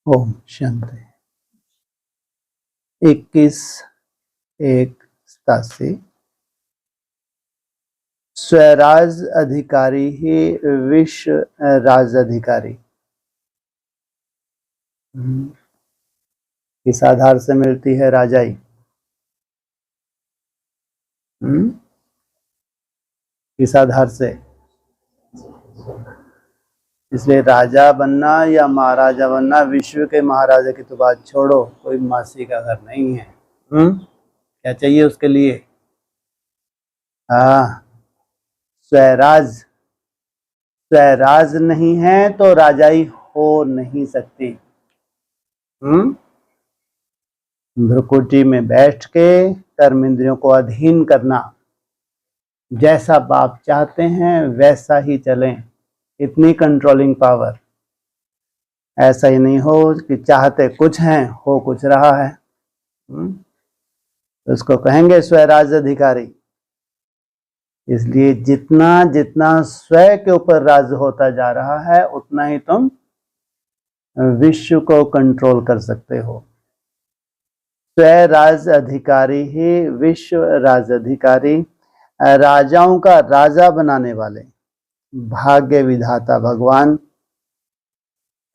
ओम शांति। 21/1/87 स्वराज अधिकारी ही विश्व राज अधिकारी किस आधार से मिलती है राजाई? किस आधार से? इसलिए राजा बनना या महाराजा बनना, विश्व के महाराजा की तो बात छोड़ो, कोई मासी का घर नहीं है। क्या चाहिए उसके लिए? स्वराज। स्वराज नहीं है तो राजाई हो नहीं सकती। भ्रुकुटी में बैठ के कर्म इंद्रियों को अधीन करना, जैसा बाप चाहते हैं वैसा ही चलें, इतनी कंट्रोलिंग पावर। ऐसा ही नहीं हो कि चाहते कुछ हैं, हो कुछ रहा है। उसको कहेंगे स्वराज अधिकारी। इसलिए जितना जितना स्वयं के ऊपर राज होता जा रहा है, उतना ही तुम विश्व को कंट्रोल कर सकते हो। स्वराज अधिकारी ही विश्व राज अधिकारी, राजाओं का राजा बनाने वाले भाग्य विधाता भगवान।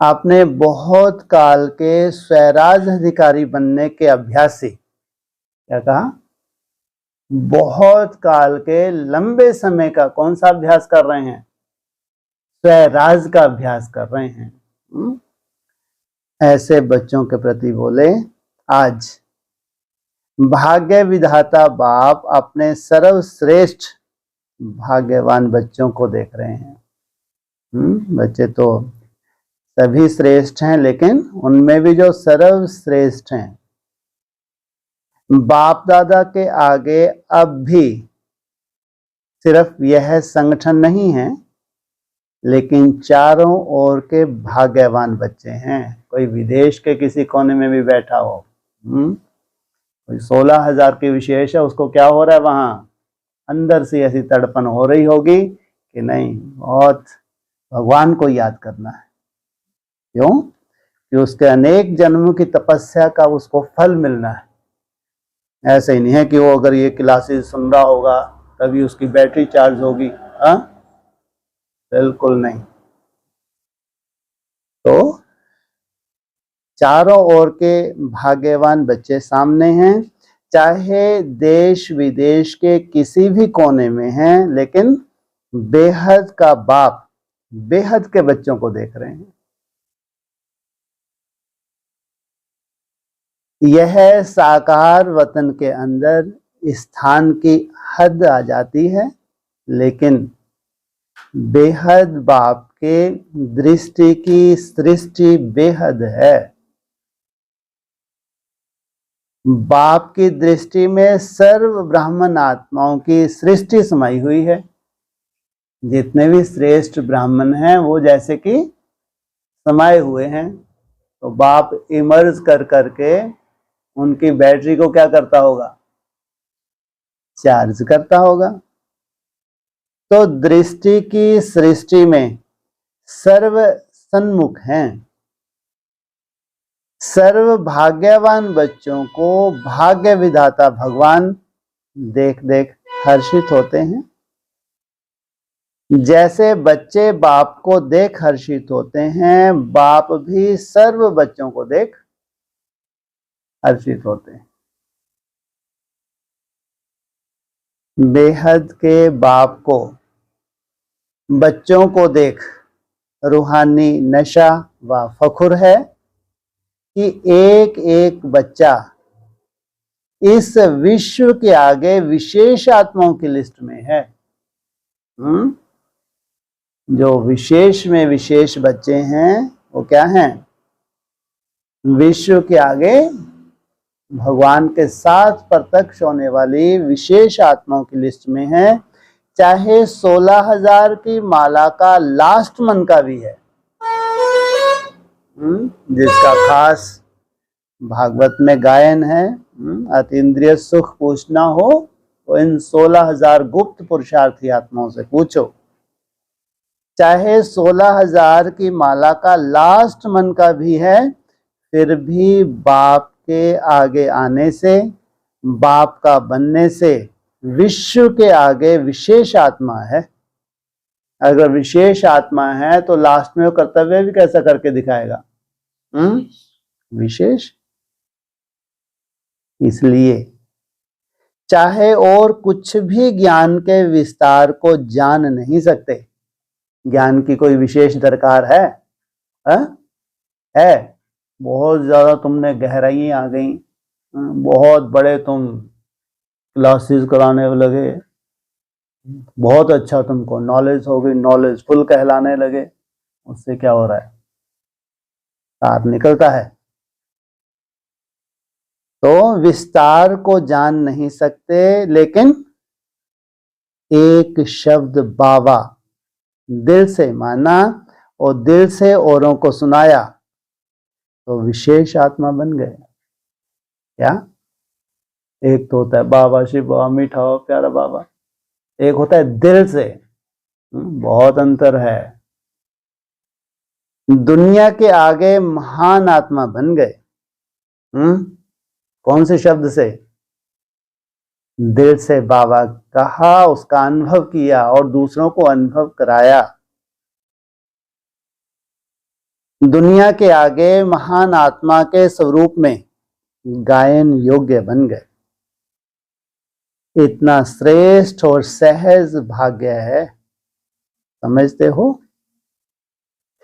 आपने बहुत काल के स्वराज अधिकारी बनने के अभ्यासी, क्या कहा? बहुत काल के लंबे समय का कौन सा अभ्यास कर रहे हैं? स्वराज का अभ्यास कर रहे हैं। ऐसे बच्चों के प्रति बोले, आज भाग्य विधाता बाप अपने सर्वश्रेष्ठ भाग्यवान बच्चों को देख रहे हैं। बच्चे तो सभी श्रेष्ठ हैं, लेकिन उनमें भी जो सर्वश्रेष्ठ हैं, बाप दादा के आगे अब भी सिर्फ यह संगठन नहीं है, लेकिन चारों ओर के भाग्यवान बच्चे हैं। कोई विदेश के किसी कोने में भी बैठा हो, कोई 16,000 की विशेष है, उसको क्या हो रहा है वहां? अंदर से ऐसी तड़पन हो रही होगी कि नहीं, बहुत भगवान को याद करना है। क्यों? कि उसके अनेक जन्मों की तपस्या का उसको फल मिलना है। ऐसे ही नहीं है कि वो अगर ये क्लासेस सुन रहा होगा तभी उसकी बैटरी चार्ज होगी। बिल्कुल नहीं। तो चारों ओर के भाग्यवान बच्चे सामने हैं, चाहे देश विदेश के किसी भी कोने में हैं, लेकिन बेहद का बाप बेहद के बच्चों को देख रहे हैं। यह साकार वतन के अंदर स्थान की हद आ जाती है, लेकिन बेहद बाप के दृष्टि की सृष्टि बेहद है। बाप की दृष्टि में सर्व ब्राह्मण आत्माओं की सृष्टि समाई हुई है। जितने भी श्रेष्ठ ब्राह्मण हैं वो जैसे कि समाये हुए हैं। तो बाप इमर्ज कर करके उनकी बैटरी को क्या करता होगा? चार्ज करता होगा। तो दृष्टि की सृष्टि में सर्व सन्मुख हैं। सर्व भाग्यवान बच्चों को भाग्य विधाता भगवान देख देख हर्षित होते हैं। जैसे बच्चे बाप को देख हर्षित होते हैं, बाप भी सर्व बच्चों को देख हर्षित होते हैं। बेहद के बाप को बच्चों को देख रूहानी नशा व फखुर है कि एक एक बच्चा इस विश्व के आगे विशेष आत्माओं की लिस्ट में है। जो विशेष में विशेष बच्चे हैं वो क्या हैं? विश्व के आगे भगवान के साथ प्रत्यक्ष होने वाली विशेष आत्माओं की लिस्ट में है, चाहे 16,000 की माला का लास्ट मन का भी है। जिसका खास भागवत में गायन है, अतीन्द्रिय सुख पूछना हो तो इन 16,000 गुप्त पुरुषार्थी आत्माओं से पूछो। चाहे 16,000 की माला का लास्ट मन का भी है, फिर भी बाप के आगे आने से, बाप का बनने से विश्व के आगे विशेष आत्मा है। अगर विशेष आत्मा है तो लास्ट में वो कर्तव्य भी कैसा करके दिखाएगा? विशेष। इसलिए चाहे और कुछ भी ज्ञान के विस्तार को जान नहीं सकते। ज्ञान की कोई विशेष दरकार है? है? बहुत ज्यादा तुमने गहराई आ गई, बहुत बड़े तुम क्लासेस कराने लगे, बहुत अच्छा तुमको नॉलेज हो गई, नॉलेज फुल कहलाने लगे, उससे क्या हो रहा है? तार निकलता है। तो विस्तार को जान नहीं सकते, लेकिन एक शब्द बाबा दिल से माना और दिल से औरों को सुनाया तो विशेष आत्मा बन गए। क्या? एक तो होता है बाबा शिव बाबा मीठा हो प्यारा बाबा, एक होता है दिल से। बहुत अंतर है। दुनिया के आगे महान आत्मा बन गए। कौन से शब्द से? दिल से बाबा कहा, उसका अनुभव किया और दूसरों को अनुभव कराया। दुनिया के आगे महान आत्मा के स्वरूप में गायन योग्य बन गए। इतना श्रेष्ठ और सहज भाग्य है, समझते हो?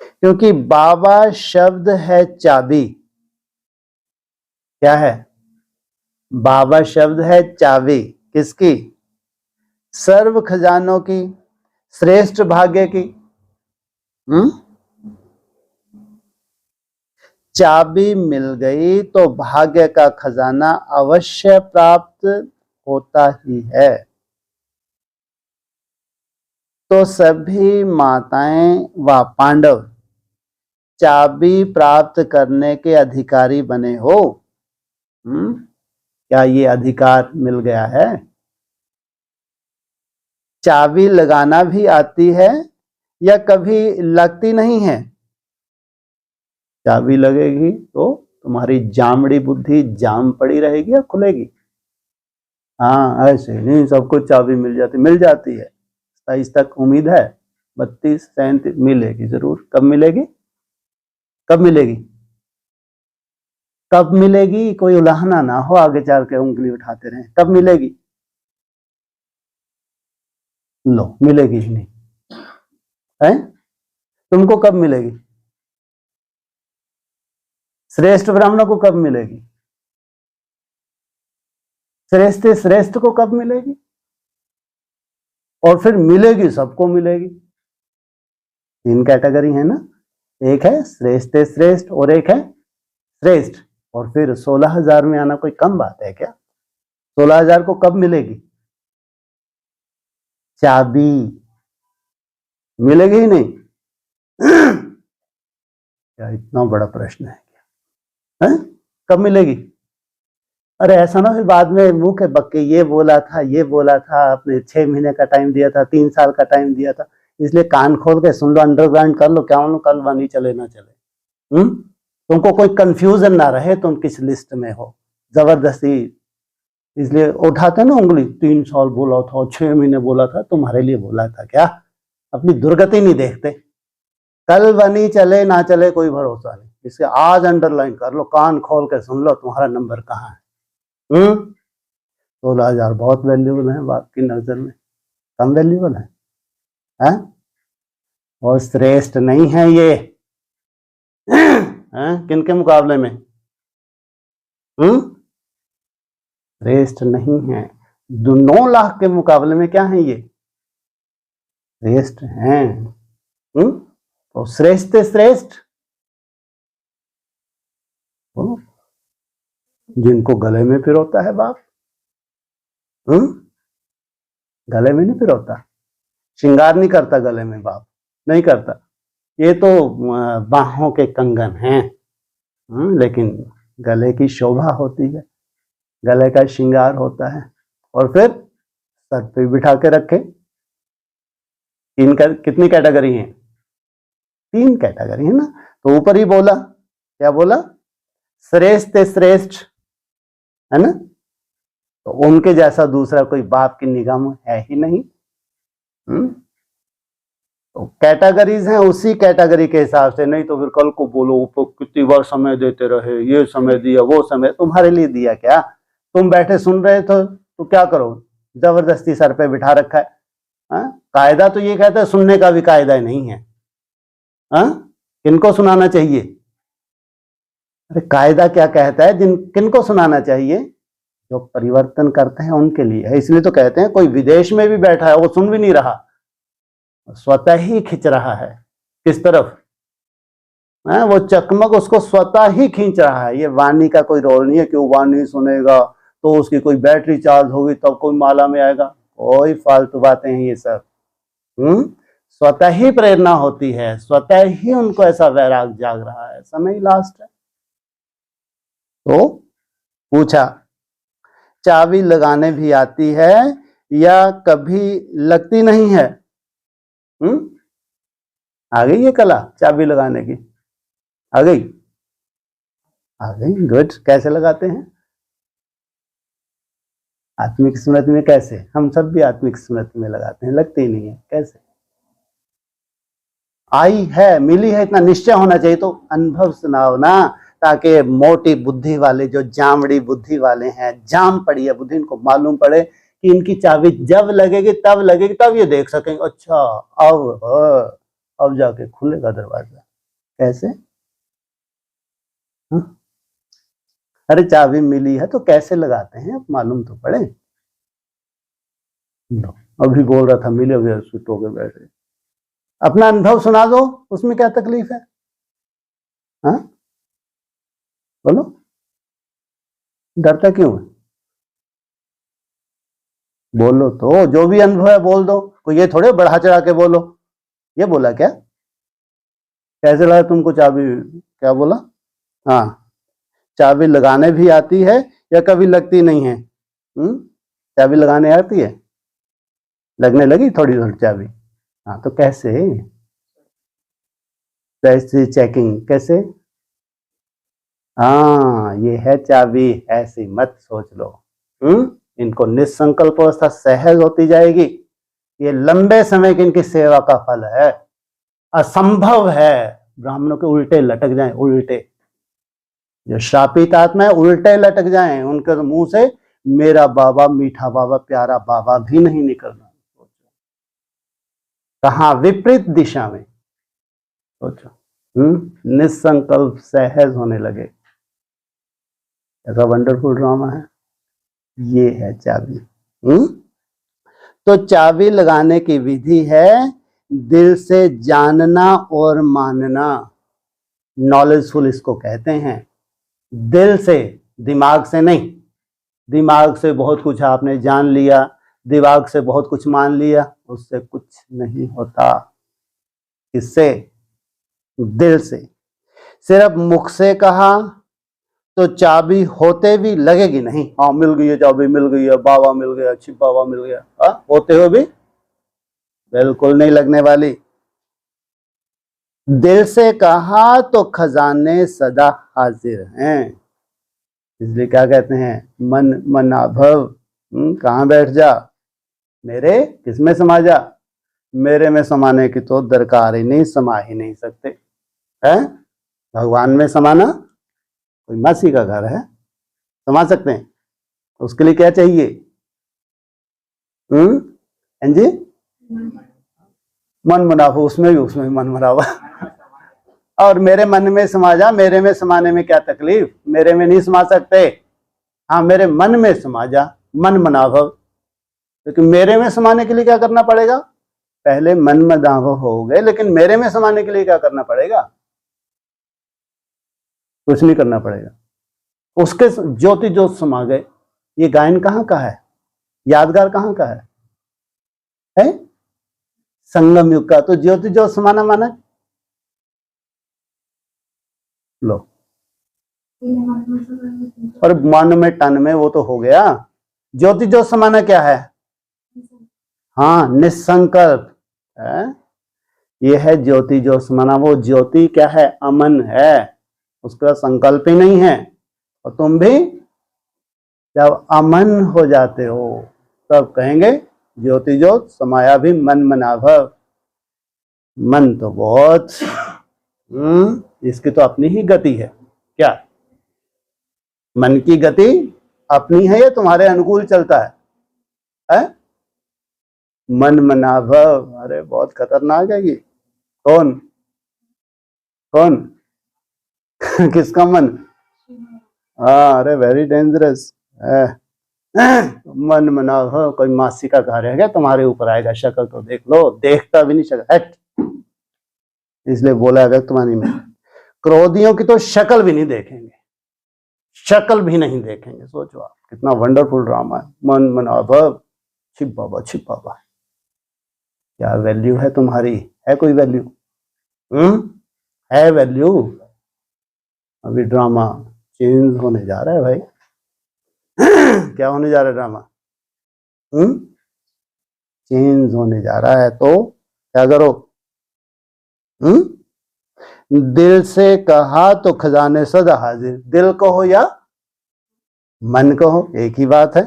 क्योंकि बाबा शब्द है चाबी। क्या है? बाबा शब्द है चाबी। किसकी? सर्व खजानों की, श्रेष्ठ भाग्य की। चाबी मिल गई तो भाग्य का खजाना अवश्य प्राप्त होता ही है। तो सभी माताएं व पांडव चाबी प्राप्त करने के अधिकारी बने हो। क्या ये अधिकार मिल गया है? चाबी लगाना भी आती है या कभी लगती नहीं है? चाबी लगेगी तो तुम्हारी जामड़ी बुद्धि जाम पड़ी रहेगी या खुलेगी? हाँ, ऐसे नहीं सब कुछ चाबी मिल जाती है। 27 तक उम्मीद है, 32 37 मिलेगी जरूर। कब मिलेगी? कब मिलेगी? कब मिलेगी? कोई उलाहना ना हो, आगे चल के उंगली उठाते रहे। कब मिलेगी? लो, मिलेगी ही नहीं है। तुमको कब मिलेगी? श्रेष्ठ ब्राह्मणों को कब मिलेगी? श्रेष्ठ श्रेष्ठ को कब मिलेगी? और फिर मिलेगी, सबको मिलेगी। 3 कैटेगरी है ना, एक है श्रेष्ठ श्रेष्ठ और एक है श्रेष्ठ। और फिर 16,000 में आना कोई कम बात है क्या? 16,000 को कब मिलेगी चाबी? मिलेगी ही नहीं। क्या इतना बड़ा प्रश्न है क्या? है? कब मिलेगी? अरे ऐसा ना फिर बाद में मुंह के बक्के ये बोला था, आपने 6 महीने का टाइम दिया था, 3 साल का टाइम दिया था, इसलिए कान खोल के सुन लो, अंडरग्राउंड कर लो, क्या मालूम कल वानी चले ना चले। तुमको कोई कंफ्यूजन ना रहे तुम किस लिस्ट में हो, जबरदस्ती इसलिए उठाते ना उंगली। 3 साल बोला था, 6 महीने बोला था, तुम्हारे लिए बोला था क्या? अपनी दुर्गति नहीं देखते। कल बनी चले ना चले कोई भरोसा नहीं, इसे आज अंडरलाइन कर लो, कान खोल के सुन लो, तुम्हारा नंबर कहाँ है। 16,000 बहुत वैल्यूबल है बाप की नजर में, कम वैल्यूबल है? और श्रेष्ठ नहीं है ये। किनके मुकाबले में? श्रेष्ठ नहीं है। 9 लाख के मुकाबले में क्या है ये? श्रेष्ठ हैं। तो श्रेष्ठ श्रेष्ठ जिनको गले में पिरोता है बाप। गले में नहीं पिरोता, श्रृंगार नहीं करता गले में बाप, नहीं करता। ये तो बाहों के कंगन हैं, लेकिन गले की शोभा होती है, गले का श्रृंगार होता है। और फिर सर पे बिठा के रखे। कितनी कैटेगरी है? 3 कैटेगरी है ना। तो ऊपर ही बोला, क्या बोला? श्रेष्ठ श्रेष्ठ, है ना? तो उनके जैसा दूसरा कोई बाप की निगाह में है ही नहीं। तो कैटेगरीज हैं, उसी कैटेगरी के हिसाब से, नहीं तो फिर कल को बोलो ऊपर कितनी बार समय देते रहे, ये समय दिया वो समय, तुम्हारे लिए दिया क्या? तुम बैठे सुन रहे थे तो क्या करो, जबरदस्ती सर पे बिठा रखा है। कायदा तो ये कहता है, सुनने का भी कायदा नहीं है। किनको सुनाना चाहिए? अरे कायदा क्या कहता है, किनको सुनाना चाहिए? जो परिवर्तन करते हैं उनके लिए है। इसलिए तो कहते हैं कोई विदेश में भी बैठा है वो सुन भी नहीं रहा, स्वतः ही खींच रहा है। किस तरफ? वो चकमक उसको स्वतः ही खींच रहा है। ये वाणी का कोई रोल नहीं है कि वो वाणी सुनेगा तो उसकी कोई बैटरी चार्ज होगी तब कोई माला में आएगा। कोई फालतू बातें हैं ये सब। स्वतः ही प्रेरणा होती है, स्वतः ही उनको ऐसा वैराग जाग रहा है। समय लास्ट है। तो पूछा, चाबी लगाने भी आती है या कभी लगती नहीं है? आ गई ये कला चाबी लगाने की? आ गई? आ गई, गुड। कैसे लगाते हैं? आत्मिक स्मृति में। कैसे? हम सब भी आत्मिक स्मृति में लगाते हैं, लगती ही नहीं है। कैसे? आई है, मिली है, इतना निश्चय होना चाहिए। तो अनुभव सुनाओ ना, ताकि मोटी बुद्धि वाले, जो जामड़ी बुद्धि वाले हैं, जाम पड़ी है बुद्धि, इनको मालूम पड़े कि इनकी चाबी जब लगेगी, तब ये देख सकेंगे, अच्छा अब जाके खुलेगा दरवाजा। कैसे? अरे चाबी मिली है तो कैसे लगाते हैं, अब मालूम तो पड़े। अभी बोल रहा था मिले हुए सुटो के बैठे। अपना अनुभव सुना दो, उसमें क्या तकलीफ है? बोलो, डरता क्यों है? बोलो तो, जो भी अनुभव है बोल दो। कोई ये थोड़े बढ़ा चढ़ा के बोलो। ये बोला क्या? कैसे लगा तुमको चाबी? क्या बोला? हाँ, चाबी लगाने भी आती है या कभी लगती नहीं है? चाबी लगाने आती है, लगने लगी थोड़ी थोड़ी चाबी। हाँ, तो कैसे? कैसे चेकिंग? कैसे? हाँ, ये है चाबी। ऐसी मत सोच लो। इनको निसंकल्प अवस्था सहज होती जाएगी। ये लंबे समय की इनकी सेवा का फल है। असंभव है ब्राह्मणों के उल्टे लटक जाएं, उल्टे। जो श्रापित आत्मा है उल्टे लटक जाएं, उनके मुंह से मेरा बाबा, मीठा बाबा, प्यारा बाबा भी नहीं निकलना। कहा? विपरीत दिशा में। सोचो, निसंकल्प सहज होने लगे। ऐसा वंडरफुल ड्रामा है। ये है चाबी। तो चाबी लगाने की विधि है दिल से जानना और मानना। नॉलेजफुल इसको कहते हैं। दिल से, दिमाग से नहीं। दिमाग से बहुत कुछ आपने जान लिया, दिमाग से बहुत कुछ मान लिया, उससे कुछ नहीं होता। इससे दिल से। सिर्फ मुख से कहा तो चाबी होते भी लगेगी नहीं। हाँ मिल गई है चाबी, मिल गई है, बाबा मिल गया, अच्छी बाबा मिल गया। होते हुए भी बिल्कुल नहीं लगने वाली। दिल से कहा तो खजाने सदा हाजिर हैं। इसलिए क्या कहते हैं? मन मनाभव। कहाँ बैठ जा, मेरे किसमें समा जा। मेरे में समाने की तो दरकार ही नहीं, समा ही नहीं सकते हैं। भगवान में समाना, कोई मासी का घर है, समा सकते हैं? उसके लिए क्या चाहिए? जी, मन मनाभव। उसमें भी मन मनावा। और मेरे मन में समा जा। मेरे में समाने में क्या तकलीफ? मेरे में नहीं समा सकते। हाँ, मेरे मन में समा जा, मन मनाभव। लेकिन मेरे में समाने के लिए क्या करना पड़ेगा? पहले मन मनाभव हो गए, लेकिन मेरे में समाने के लिए क्या करना पड़ेगा? कुछ नहीं करना पड़ेगा। उसके ज्योति ज्योत समा गए। ये गायन कहाँ का है? यादगार कहाँ का है? संगम युग का। तो ज्योति ज्योत समाना माना लो, और मन में तन में वो तो हो गया। ज्योति ज्योत समाना क्या है? हाँ, निसंकल्प है। ये है ज्योति ज्योत समाना। वो ज्योति क्या है? अमन है, उसका संकल्प ही नहीं है। और तुम भी जब अमन हो जाते हो तब कहेंगे ज्योति ज्योत समाया भी मन मनाभव। मन तो बहुत इसकी तो अपनी ही गति है। क्या मन की गति अपनी है या तुम्हारे अनुकूल चलता है? मन मनाभव, अरे बहुत खतरनाक है ये। कौन कौन किसका मन? हाँ, अरे वेरी डेंजरस। मन मनाभव कोई मासी का घर है क्या तुम्हारे ऊपर आएगा? शक्ल तो देख लो, देखता भी नहीं शक्ल, हट। इसलिए बोला है व्यक्तवाणी में, क्रोधियों की तो शक्ल भी नहीं देखेंगे, शक्ल भी नहीं देखेंगे। सोचो आप, कितना वंडरफुल ड्रामा है मन मनाभव। छिप बाबा छिप बाबा, क्या वैल्यू है तुम्हारी? है कोई वैल्यू? है वैल्यू? अभी ड्रामा चेंज होने जा रहा है भाई। क्या होने जा रहा है ड्रामा? चेंज होने जा रहा है, तो क्या करो? दिल से कहा तो खजाने सदा हाजिर। दिल कहो या मन कहो, एक ही बात है।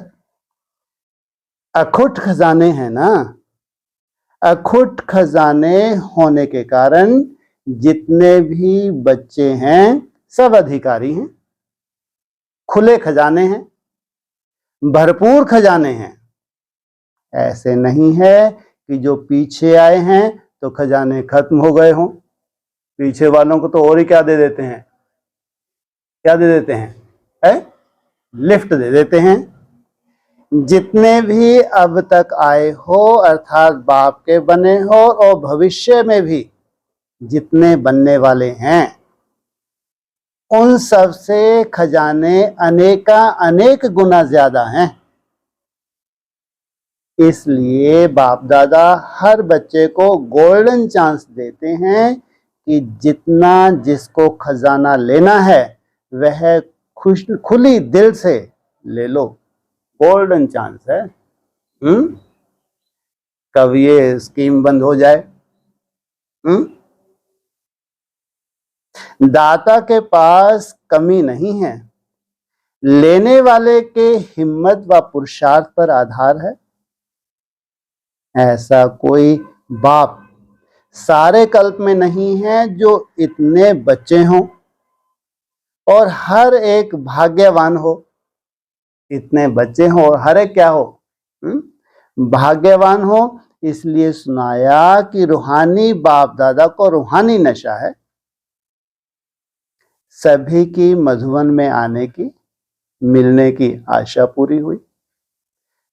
अखुट खजाने हैं ना, अखुट खजाने होने के कारण जितने भी बच्चे हैं सब अधिकारी हैं। खुले खजाने हैं, भरपूर खजाने हैं। ऐसे नहीं है कि जो पीछे आए हैं तो खजाने खत्म हो गए हों। पीछे वालों को तो और ही क्या दे देते हैं? क्या दे देते हैं? लिफ्ट दे देते हैं। जितने भी अब तक आए हो अर्थात बाप के बने हो और भविष्य में भी जितने बनने वाले हैं, उन सब से खजाने अनेका अनेक गुना ज्यादा हैं। इसलिए बाप दादा हर बच्चे को गोल्डन चांस देते हैं कि जितना जिसको खजाना लेना है वह खुली दिल से ले लो। गोल्डन चांस है। कब ये स्कीम बंद हो जाए? दाता के पास कमी नहीं है, लेने वाले के हिम्मत व पुरुषार्थ पर आधार है। ऐसा कोई बाप सारे कल्प में नहीं है जो इतने बच्चे हों और हर एक भाग्यवान हो। इतने बच्चे हों और हर एक क्या हो? भाग्यवान हो। इसलिए सुनाया कि रूहानी बाप दादा को रूहानी नशा है। सभी की मधुवन में आने की, मिलने की आशा पूरी हुई।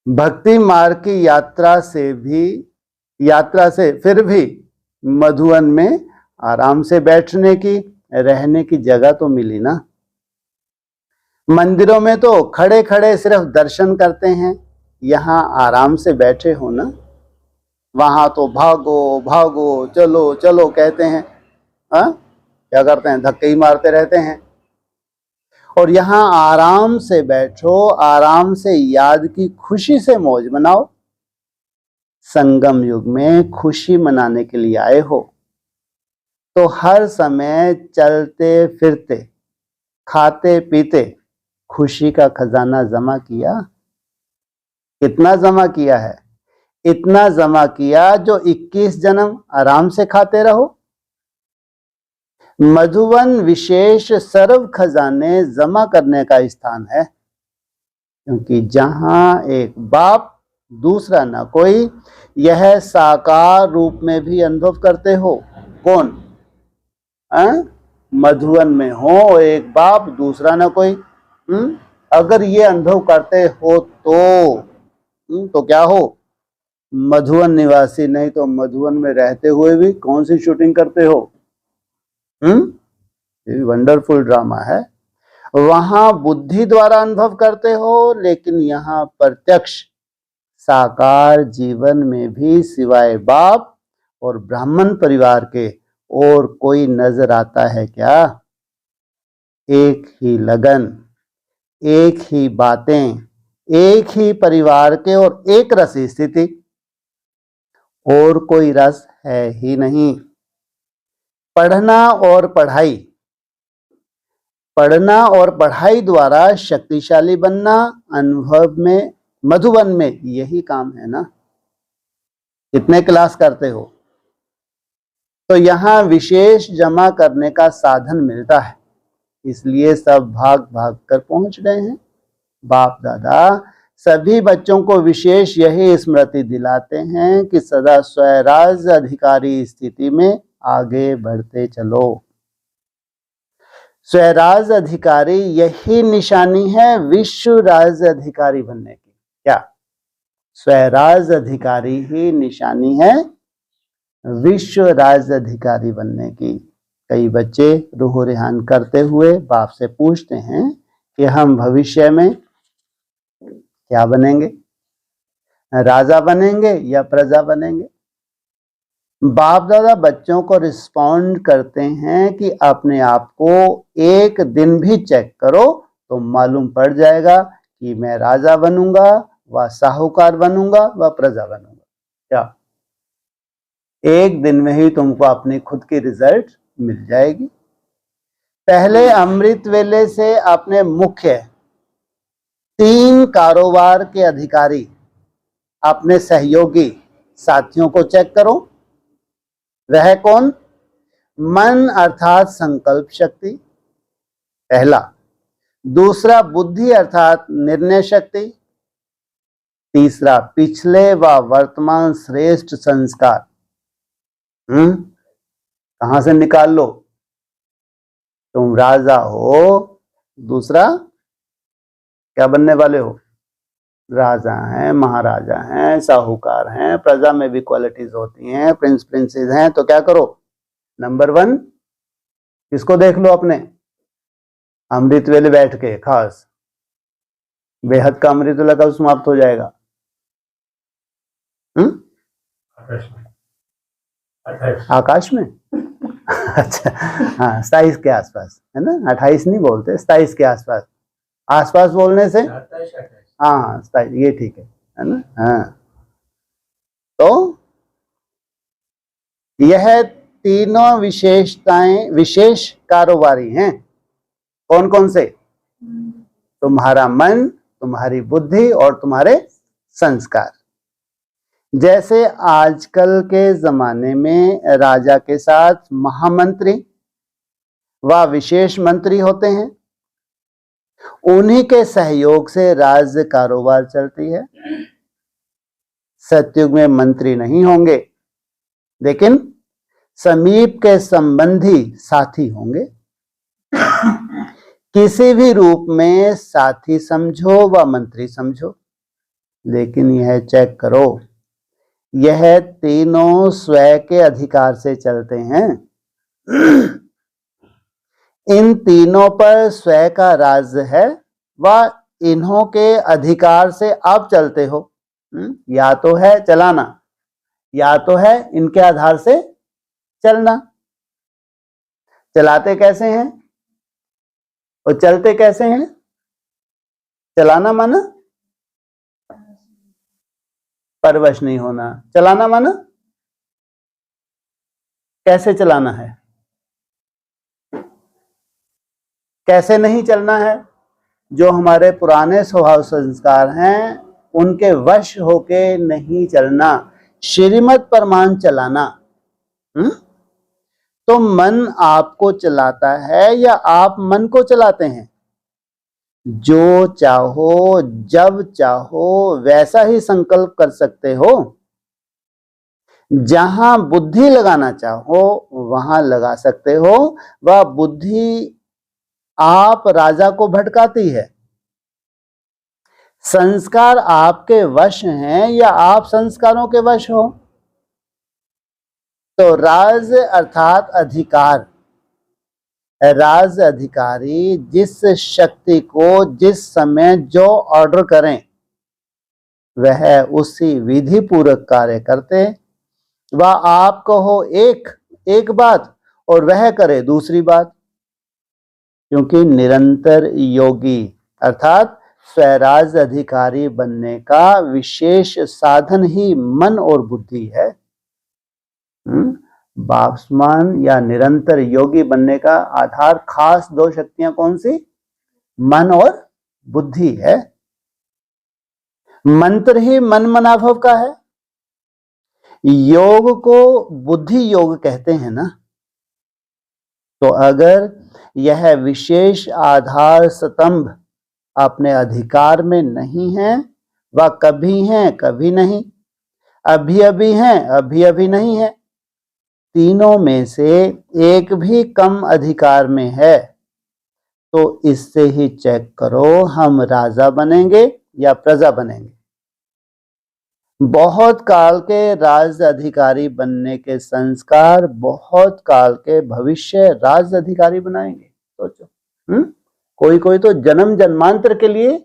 भक्ति मार्ग की यात्रा से फिर भी मधुवन में आराम से बैठने की, रहने की जगह तो मिली ना। मंदिरों में तो खड़े खड़े सिर्फ दर्शन करते हैं, यहाँ आराम से बैठे हो ना। वहां तो भागो भागो चलो चलो कहते हैं। क्या करते हैं? धक्के ही मारते रहते हैं। और यहाँ आराम से बैठो, आराम से याद की खुशी से मौज मनाओ। संगम युग में खुशी मनाने के लिए आए हो तो हर समय चलते फिरते, खाते पीते खुशी का खजाना जमा किया। कितना जमा किया है? इतना जमा किया जो 21 जन्म आराम से खाते रहो। मधुवन विशेष सर्व खजाने जमा करने का स्थान है, क्योंकि जहां एक बाप दूसरा ना कोई, यह साकार रूप में भी अनुभव करते हो। कौन? मधुवन में हो एक बाप दूसरा ना कोई। अगर ये अनुभव करते हो तो क्या हो? मधुवन निवासी। नहीं तो मधुवन में रहते हुए भी कौन सी शूटिंग करते हो? ये वंडरफुल ड्रामा है। वहां बुद्धि द्वारा अनुभव करते हो, लेकिन यहाँ प्रत्यक्ष साकार जीवन में भी सिवाय बाप और ब्राह्मण परिवार के और कोई नजर आता है क्या? एक ही लगन, एक ही बातें, एक ही परिवार के और एक रस स्थिति, और कोई रस है ही नहीं। पढ़ना और पढ़ाई पढ़ना और पढ़ाई द्वारा शक्तिशाली बनना, अनुभव में मधुबन में यही काम है ना। कितने क्लास करते हो? तो यहाँ विशेष जमा करने का साधन मिलता है, इसलिए सब भाग भाग कर पहुंच गए हैं। बाप दादा सभी बच्चों को विशेष यही स्मृति दिलाते हैं कि सदा स्वराज अधिकारी स्थिति में आगे बढ़ते चलो। स्वराज अधिकारी यही निशानी है विश्व राज्य अधिकारी बनने की। क्या स्वराज अधिकारी ही निशानी है विश्व राज्य अधिकारी बनने की? कई बच्चे रूह रेहान करते हुए बाप से पूछते हैं कि हम भविष्य में क्या बनेंगे, राजा बनेंगे या प्रजा बनेंगे? बाप दादा बच्चों को रिस्पॉन्ड करते हैं कि अपने आप को एक दिन भी चेक करो तो मालूम पड़ जाएगा कि मैं राजा बनूंगा व साहूकार बनूंगा व प्रजा बनूंगा। क्या एक दिन में ही तुमको अपनी खुद की रिजल्ट मिल जाएगी। पहले अमृत वेले से अपने मुख्य 3 कारोबार के अधिकारी अपने सहयोगी साथियों को चेक करो। वह कौन? मन अर्थात संकल्प शक्ति पहला, दूसरा बुद्धि अर्थात निर्णय शक्ति, तीसरा पिछले व वर्तमान श्रेष्ठ संस्कार। कहां से निकाल लो? तुम राजा हो, दूसरा क्या बनने वाले हो? राजा हैं, महाराजा हैं, साहूकार हैं, प्रजा में भी क्वालिटीज होती हैं, प्रिंस प्रिंसेस हैं। तो क्या करो? नंबर 1 किसको देख लो अपने अमृत वेले बैठ के, खास बेहद का अमृत वेला कब समाप्त हो जाएगा? आकाश में अच्छा हाँ 27 के आसपास है ना, 28 नहीं बोलते, 27 के आसपास। आसपास बोलने से हाँ 27 ये ठीक है ना। हाँ तो यह तीनों विशेषताएं विशेष कारोबारी हैं। कौन कौन से? तुम्हारा मन, तुम्हारी बुद्धि और तुम्हारे संस्कार। जैसे आजकल के जमाने में राजा के साथ महामंत्री व विशेष मंत्री होते हैं, उन्हीं के सहयोग से राज्य कारोबार चलती है। सतयुग में मंत्री नहीं होंगे, लेकिन समीप के संबंधी साथी होंगे। किसी भी रूप में साथी समझो व मंत्री समझो, लेकिन यह चेक करो यह तीनों स्वयं के अधिकार से चलते हैं। इन तीनों पर स्वयं का राज्य है व इन्हों के अधिकार से आप चलते हो। या तो है चलाना, या तो है इनके आधार से चलना। चलाते कैसे हैं और चलते कैसे हैं? चलाना माना परवश नहीं होना, चलाना माना कैसे चलाना है, कैसे नहीं चलना है। जो हमारे पुराने स्वभाव संस्कार हैं उनके वश होके नहीं चलना, श्रीमत परमान चलाना। तो मन आपको चलाता है या आप मन को चलाते हैं? जो चाहो जब चाहो वैसा ही संकल्प कर सकते हो। जहां बुद्धि लगाना चाहो वहां लगा सकते हो। वह बुद्धि आप राजा को भटकाती है। संस्कार आपके वश हैं या आप संस्कारों के वश हो? तो राज अर्थात अधिकार, राज अधिकारी जिस शक्ति को जिस समय जो ऑर्डर करें वह उसी विधि पूर्वक कार्य करते। वह आप कहो एक बात और वह करे दूसरी बात, क्योंकि निरंतर योगी अर्थात स्वराज अधिकारी बनने का विशेष साधन ही मन और बुद्धि है। भासमान या निरंतर योगी बनने का आधार खास दो शक्तियां कौन सी? मन और बुद्धि है। मंत्र ही मन मनाभव का है। योग को बुद्धि योग कहते हैं ना। तो अगर यह विशेष आधार स्तंभ अपने अधिकार में नहीं है, वह कभी हैं कभी नहीं, अभी अभी हैं अभी अभी नहीं है, तीनों में से एक भी कम अधिकार में है, तो इससे ही चेक करो हम राजा बनेंगे या प्रजा बनेंगे। बहुत काल के राज अधिकारी बनने के संस्कार बहुत काल के भविष्य राज अधिकारी बनाएंगे। सोचो, कोई कोई तो जन्म जन्मांतर के लिए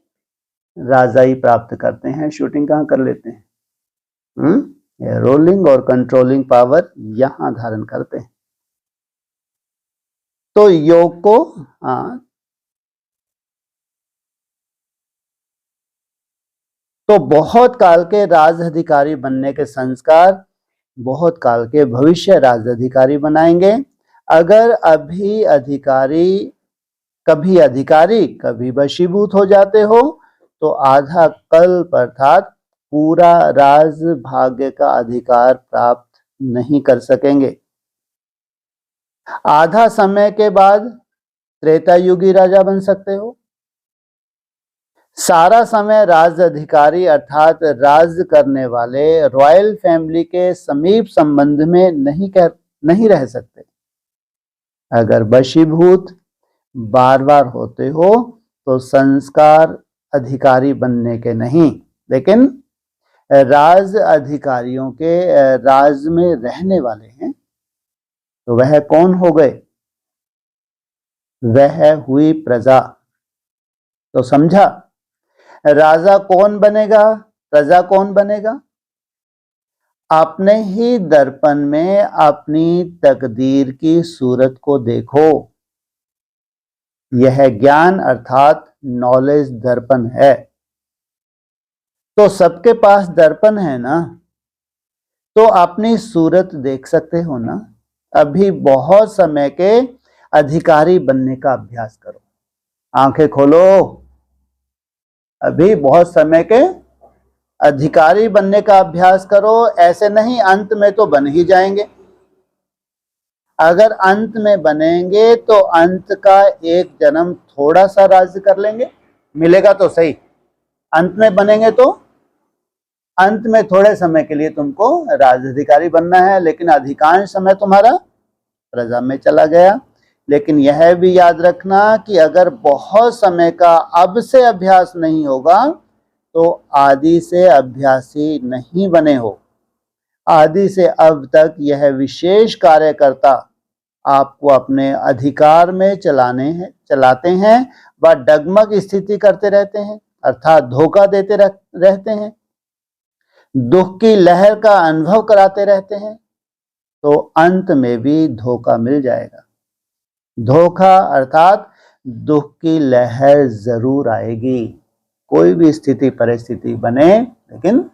राजा ही प्राप्त करते हैं। शूटिंग कहाँ कर लेते हैं? रोलिंग और कंट्रोलिंग पावर यहां धारण करते हैं। तो योग को तो बहुत काल के राज अधिकारी बनने के संस्कार बहुत काल के भविष्य राज अधिकारी बनाएंगे। अगर कभी वशीभूत हो जाते हो तो आधा कल्प अर्थात पूरा राज भाग्य का अधिकार प्राप्त नहीं कर सकेंगे। आधा समय के बाद त्रेता युगी राजा बन सकते हो। सारा समय राज अधिकारी अर्थात राज करने वाले रॉयल फैमिली के समीप संबंध में नहीं रह सकते। अगर वशीभूत बार बार होते हो तो संस्कार अधिकारी बनने के नहीं, लेकिन राज अधिकारियों के राज में रहने वाले हैं। तो वह कौन हो गए? वह हुई प्रजा। तो समझा, राजा कौन बनेगा, प्रजा कौन बनेगा? अपने ही दर्पण में अपनी तकदीर की सूरत को देखो। यह ज्ञान अर्थात नॉलेज दर्पण है। तो सबके पास दर्पण है ना, तो अपनी सूरत देख सकते हो ना। अभी बहुत समय के अधिकारी बनने का अभ्यास करो। आंखें खोलो, अभी बहुत समय के अधिकारी बनने का अभ्यास करो। ऐसे नहीं अंत में तो बन ही जाएंगे। अगर अंत में बनेंगे तो अंत का एक जन्म थोड़ा सा राज्य कर लेंगे, मिलेगा तो सही। अंत में बनेंगे तो अंत में थोड़े समय के लिए तुमको राजअधिकारी बनना है, लेकिन अधिकांश समय तुम्हारा प्रजा में चला गया। लेकिन यह भी याद रखना कि अगर बहुत समय का अब से अभ्यास नहीं होगा तो आदि से अभ्यासी नहीं बने हो। आदि से अब तक यह विशेष कार्यकर्ता आपको अपने अधिकार में चलाते हैं व डगमग स्थिति करते रहते हैं, अर्थात धोखा देते रहते हैं, दुख की लहर का अनुभव कराते रहते हैं। तो अंत में भी धोखा मिल जाएगा। धोखा अर्थात दुख की लहर जरूर आएगी। कोई भी स्थिति परिस्थिति बने, लेकिन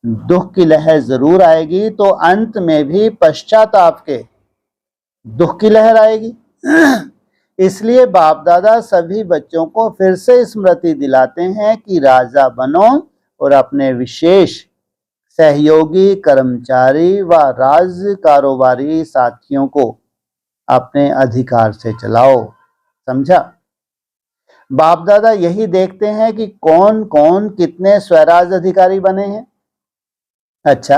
दुख की लहर जरूर आएगी। तो अंत में भी पश्चाताप के दुख की लहर आएगी। इसलिए बाप दादा सभी बच्चों को फिर से स्मृति दिलाते हैं कि राजा बनो और अपने विशेष सहयोगी कर्मचारी व राज कारोबारी साथियों को अपने अधिकार से चलाओ। समझा? बाप दादा यही देखते हैं कि कौन कौन कितने स्वराज अधिकारी बने हैं। अच्छा,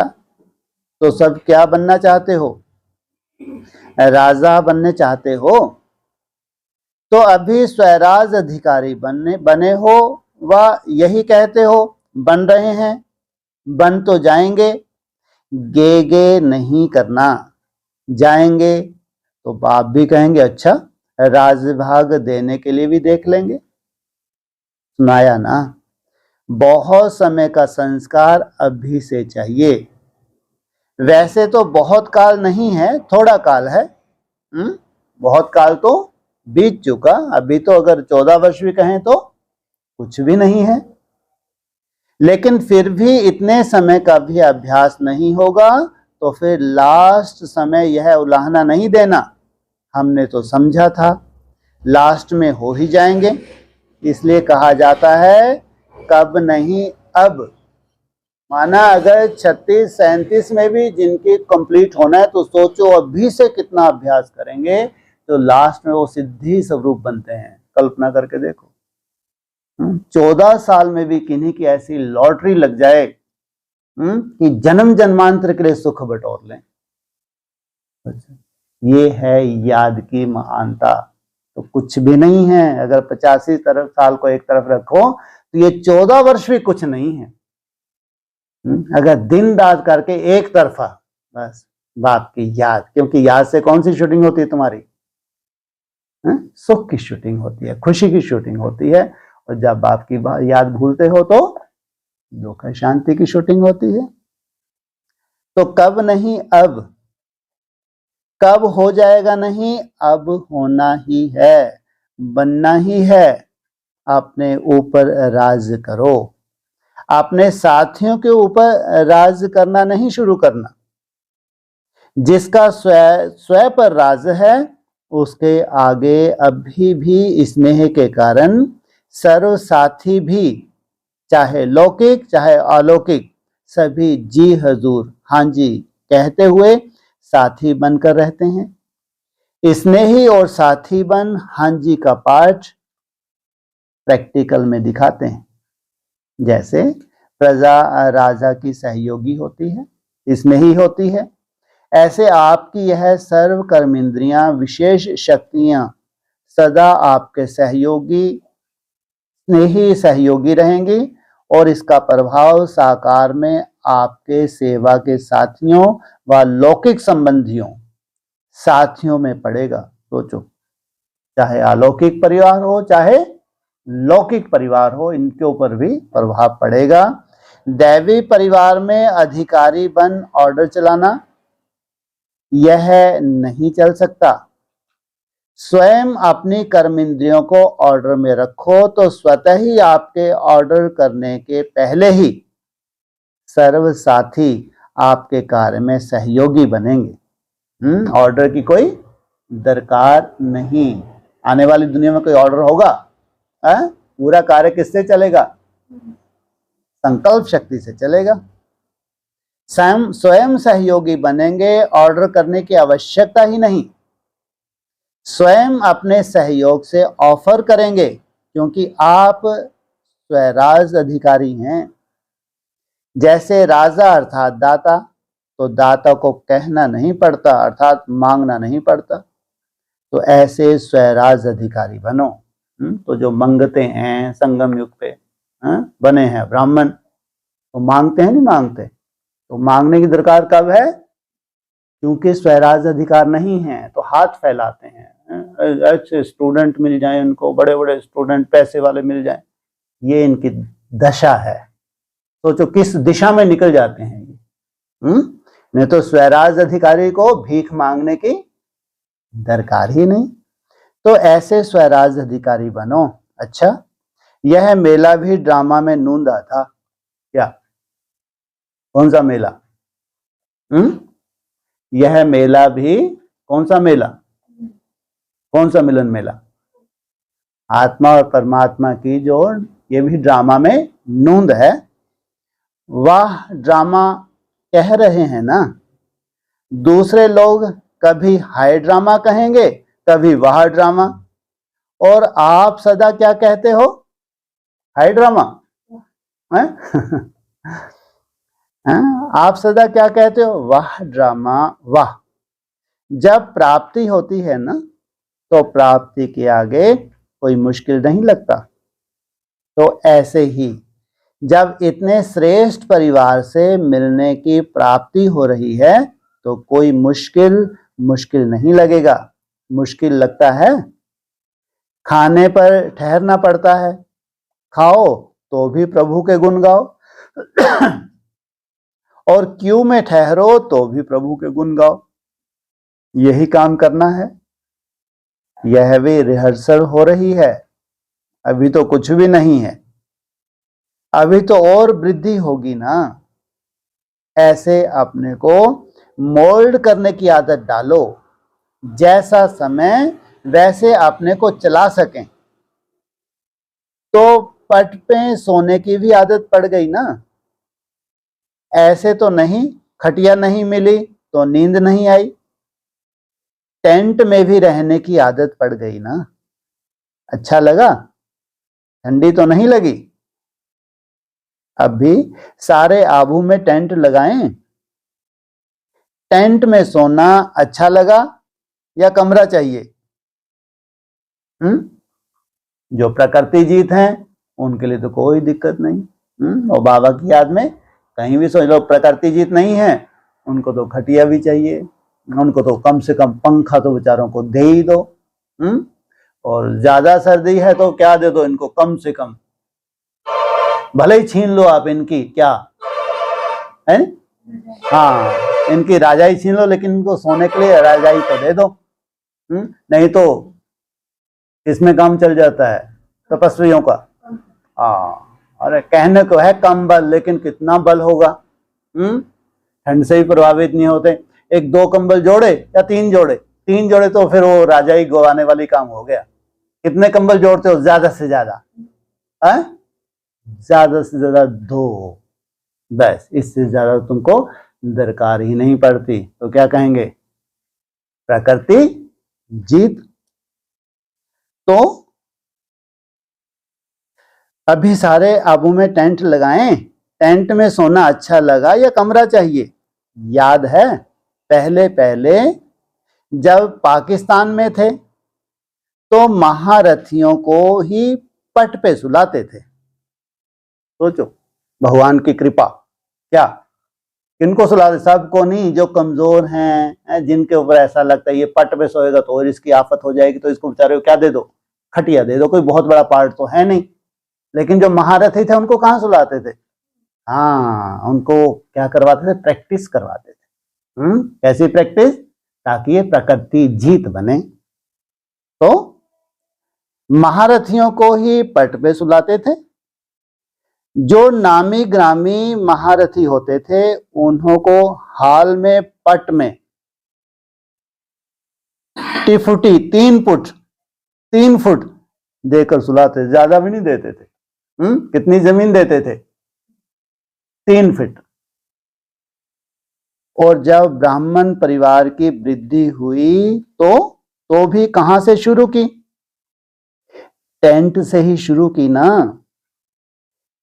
तो सब क्या बनना चाहते हो? राजा बनने चाहते हो? तो अभी स्वराज अधिकारी बने हो व यही कहते हो बन रहे हैं। बन तो जाएंगे, गे नहीं करना। जाएंगे तो बाप भी कहेंगे अच्छा राजभाग देने के लिए भी देख लेंगे। सुनाया ना? बहुत समय का संस्कार अभी से चाहिए। वैसे तो बहुत काल नहीं है, थोड़ा काल है। बहुत काल तो बीत चुका। अभी तो अगर 14 वर्ष भी कहें तो कुछ भी नहीं है। लेकिन फिर भी इतने समय का भी अभ्यास नहीं होगा तो फिर लास्ट समय यह उलाहना नहीं देना, हमने तो समझा था लास्ट में हो ही जाएंगे, इसलिए कहा जाता है कब नहीं अब। माना अगर 36-37 में भी जिनकी कंप्लीट होना है तो सोचो अभी से कितना अभ्यास करेंगे तो लास्ट में वो सिद्धि स्वरूप बनते हैं। कल्पना करके देखो 14 साल में भी किन्हीं की ऐसी लॉटरी लग जाए कि जन्म जन्मांतर के लिए सुख बटोर लें। ये है याद की महानता, तो कुछ भी नहीं है। अगर 85 साल को एक तरफ रखो तो ये 14 वर्ष भी कुछ नहीं है। अगर दिन रात करके एक तरफा बस बाप की याद, क्योंकि याद से कौन सी शूटिंग होती है तुम्हारी? सुख की शूटिंग होती है, खुशी की शूटिंग होती है। और जब बाप की याद भूलते हो तो दुख शांति की शूटिंग होती है। तो कब नहीं अब, कब हो जाएगा नहीं, अब होना ही है, बनना ही है। अपने ऊपर राज करो, अपने साथियों के ऊपर राज करना नहीं शुरू करना। जिसका स्वयं पर राज है उसके आगे अभी भी स्नेह के कारण सर्व साथी भी, चाहे लौकिक चाहे अलौकिक, सभी जी हजूर हाँ जी कहते हुए साथी बनकर रहते हैं। स्नेही और साथी बन हाँ जी का पाठ प्रैक्टिकल में दिखाते हैं। जैसे प्रजा राजा की सहयोगी होती है, स्नेही होती है, ऐसे आपकी यह सर्व कर्मेंद्रियां विशेष शक्तियां सदा आपके सहयोगी, स्नेही सहयोगी रहेंगी और इसका प्रभाव साकार में आपके सेवा के साथियों व लौकिक संबंधियों साथियों में पड़ेगा। सोचो, चाहे अलौकिक परिवार हो चाहे लौकिक परिवार हो, इनके ऊपर भी प्रभाव पड़ेगा। दैवी परिवार में अधिकारी बन ऑर्डर चलाना यह नहीं चल सकता। स्वयं अपनी कर्मेंद्रियों को ऑर्डर में रखो तो स्वतः ही आपके ऑर्डर करने के पहले ही सर्व साथी आपके कार्य में सहयोगी बनेंगे। ऑर्डर की कोई दरकार नहीं। आने वाली दुनिया में कोई ऑर्डर होगा? पूरा कार्य किससे चलेगा? संकल्प शक्ति से चलेगा। स्वयं सहयोगी बनेंगे, ऑर्डर करने की आवश्यकता ही नहीं। स्वयं अपने सहयोग से ऑफर करेंगे, क्योंकि आप स्वराज अधिकारी हैं। जैसे राजा अर्थात दाता, तो दाता को कहना नहीं पड़ता अर्थात मांगना नहीं पड़ता। तो ऐसे स्वराज अधिकारी बनो। तो जो मंगते हैं संगम युग पे बने हैं ब्राह्मण, तो मांगते हैं नहीं मांगते, तो मांगने की दरकार कब है? क्योंकि स्वराज अधिकार नहीं है तो हाथ फैलाते हैं। अच्छे स्टूडेंट मिल जाए उनको, बड़े बड़े स्टूडेंट पैसे वाले मिल जाए, ये इनकी दशा है। सोचो किस दिशा में निकल जाते हैं ये। नहीं तो स्वराज अधिकारी को भीख मांगने की दरकार ही नहीं। तो ऐसे स्वराज अधिकारी बनो। अच्छा, यह मेला भी ड्रामा में नूंदा था क्या? कौन सा मेला? यह मेला भी कौन सा मेला? कौन सा मिलन मेला? आत्मा और परमात्मा की जो ये भी ड्रामा में नूंद है। वाह ड्रामा कह रहे हैं ना। दूसरे लोग कभी हाय ड्रामा कहेंगे, कभी वाह ड्रामा, और आप सदा क्या कहते हो? हाय ड्रामा। आप सदा क्या कहते हो? वाह ड्रामा वाह। जब प्राप्ति होती है ना, तो प्राप्ति के आगे कोई मुश्किल नहीं लगता। तो ऐसे ही जब इतने श्रेष्ठ परिवार से मिलने की प्राप्ति हो रही है तो कोई मुश्किल नहीं लगेगा। मुश्किल लगता है, खाने पर ठहरना पड़ता है, खाओ तो भी प्रभु के गुण गाओ और क्यू में ठहरो तो भी प्रभु के गुण गाओ। यही काम करना है। यह भी रिहर्सल हो रही है, अभी तो कुछ भी नहीं है, अभी तो और वृद्धि होगी ना। ऐसे अपने को मोल्ड करने की आदत डालो, जैसा समय वैसे अपने को चला सकें। तो पट पे सोने की भी आदत पड़ गई ना, ऐसे तो नहीं, खटिया नहीं मिली तो नींद नहीं आई। टेंट में भी रहने की आदत पड़ गई ना, अच्छा लगा, ठंडी तो नहीं लगी। अब भी सारे आबू में टेंट लगाएं। टेंट में सोना अच्छा लगा या कमरा चाहिए? जो प्रकृति जीत हैं उनके लिए तो कोई दिक्कत नहीं। और बाबा की याद में कहीं भी सोच लो, प्रकृति जीत नहीं है उनको तो खटिया भी चाहिए, उनको तो कम से कम पंखा तो बेचारों को दे ही दो। और ज्यादा सर्दी है तो क्या दे दो इनको, कम से कम भले ही छीन लो आप इनकी क्या है, हाँ इनकी राजाई छीन लो, लेकिन इनको सोने के लिए राजाई तो दे दो। नहीं तो इसमें काम चल जाता है तपस्वियों का। अरे कहने को है कम बल, लेकिन कितना बल होगा। ठंड से ही प्रभावित नहीं होते। एक दो कंबल जोड़े या तीन जोड़े, तीन जोड़े तो फिर वो राजाई गवाने वाली काम हो गया। कितने कंबल जोड़ते हो ज्यादा से ज्यादा? ज्यादा से ज्यादा दो, बस, इससे ज्यादा तुमको दरकार ही नहीं पड़ती। तो क्या कहेंगे? प्रकृति जीत। तो अभी सारे आबू में टेंट लगाएं। टेंट में सोना अच्छा लगा या कमरा चाहिए? याद है पहले पहले जब पाकिस्तान में थे तो महारथियों को ही पट पे सुलाते थे। सोचो, भगवान की कृपा। क्या किनको सुलाते? सबको नहीं, जो कमजोर हैं, जिनके ऊपर ऐसा लगता है ये पट पे सोएगा तो और इसकी आफत हो जाएगी, तो इसको बेचारे को क्या दे दो? खटिया दे दो, कोई बहुत बड़ा पार्ट तो है नहीं। लेकिन जो महारथी थे उनको कहाँ सुलाते थे? हाँ, उनको क्या करवाते थे? प्रैक्टिस करवाते थे। कैसी प्रैक्टिस? ताकि ये प्रकृति जीत बने। तो महारथियों को ही पट पे सुलाते थे। जो नामी ग्रामी महारथी होते थे उन्हों को हाल में पट में टिफुटी 3 फुट देकर सुलाते। ज्यादा भी नहीं देते थे। कितनी जमीन देते थे? 3 फीट। और जब ब्राह्मण परिवार की वृद्धि हुई तो भी कहां से शुरू की? टेंट से ही शुरू की ना।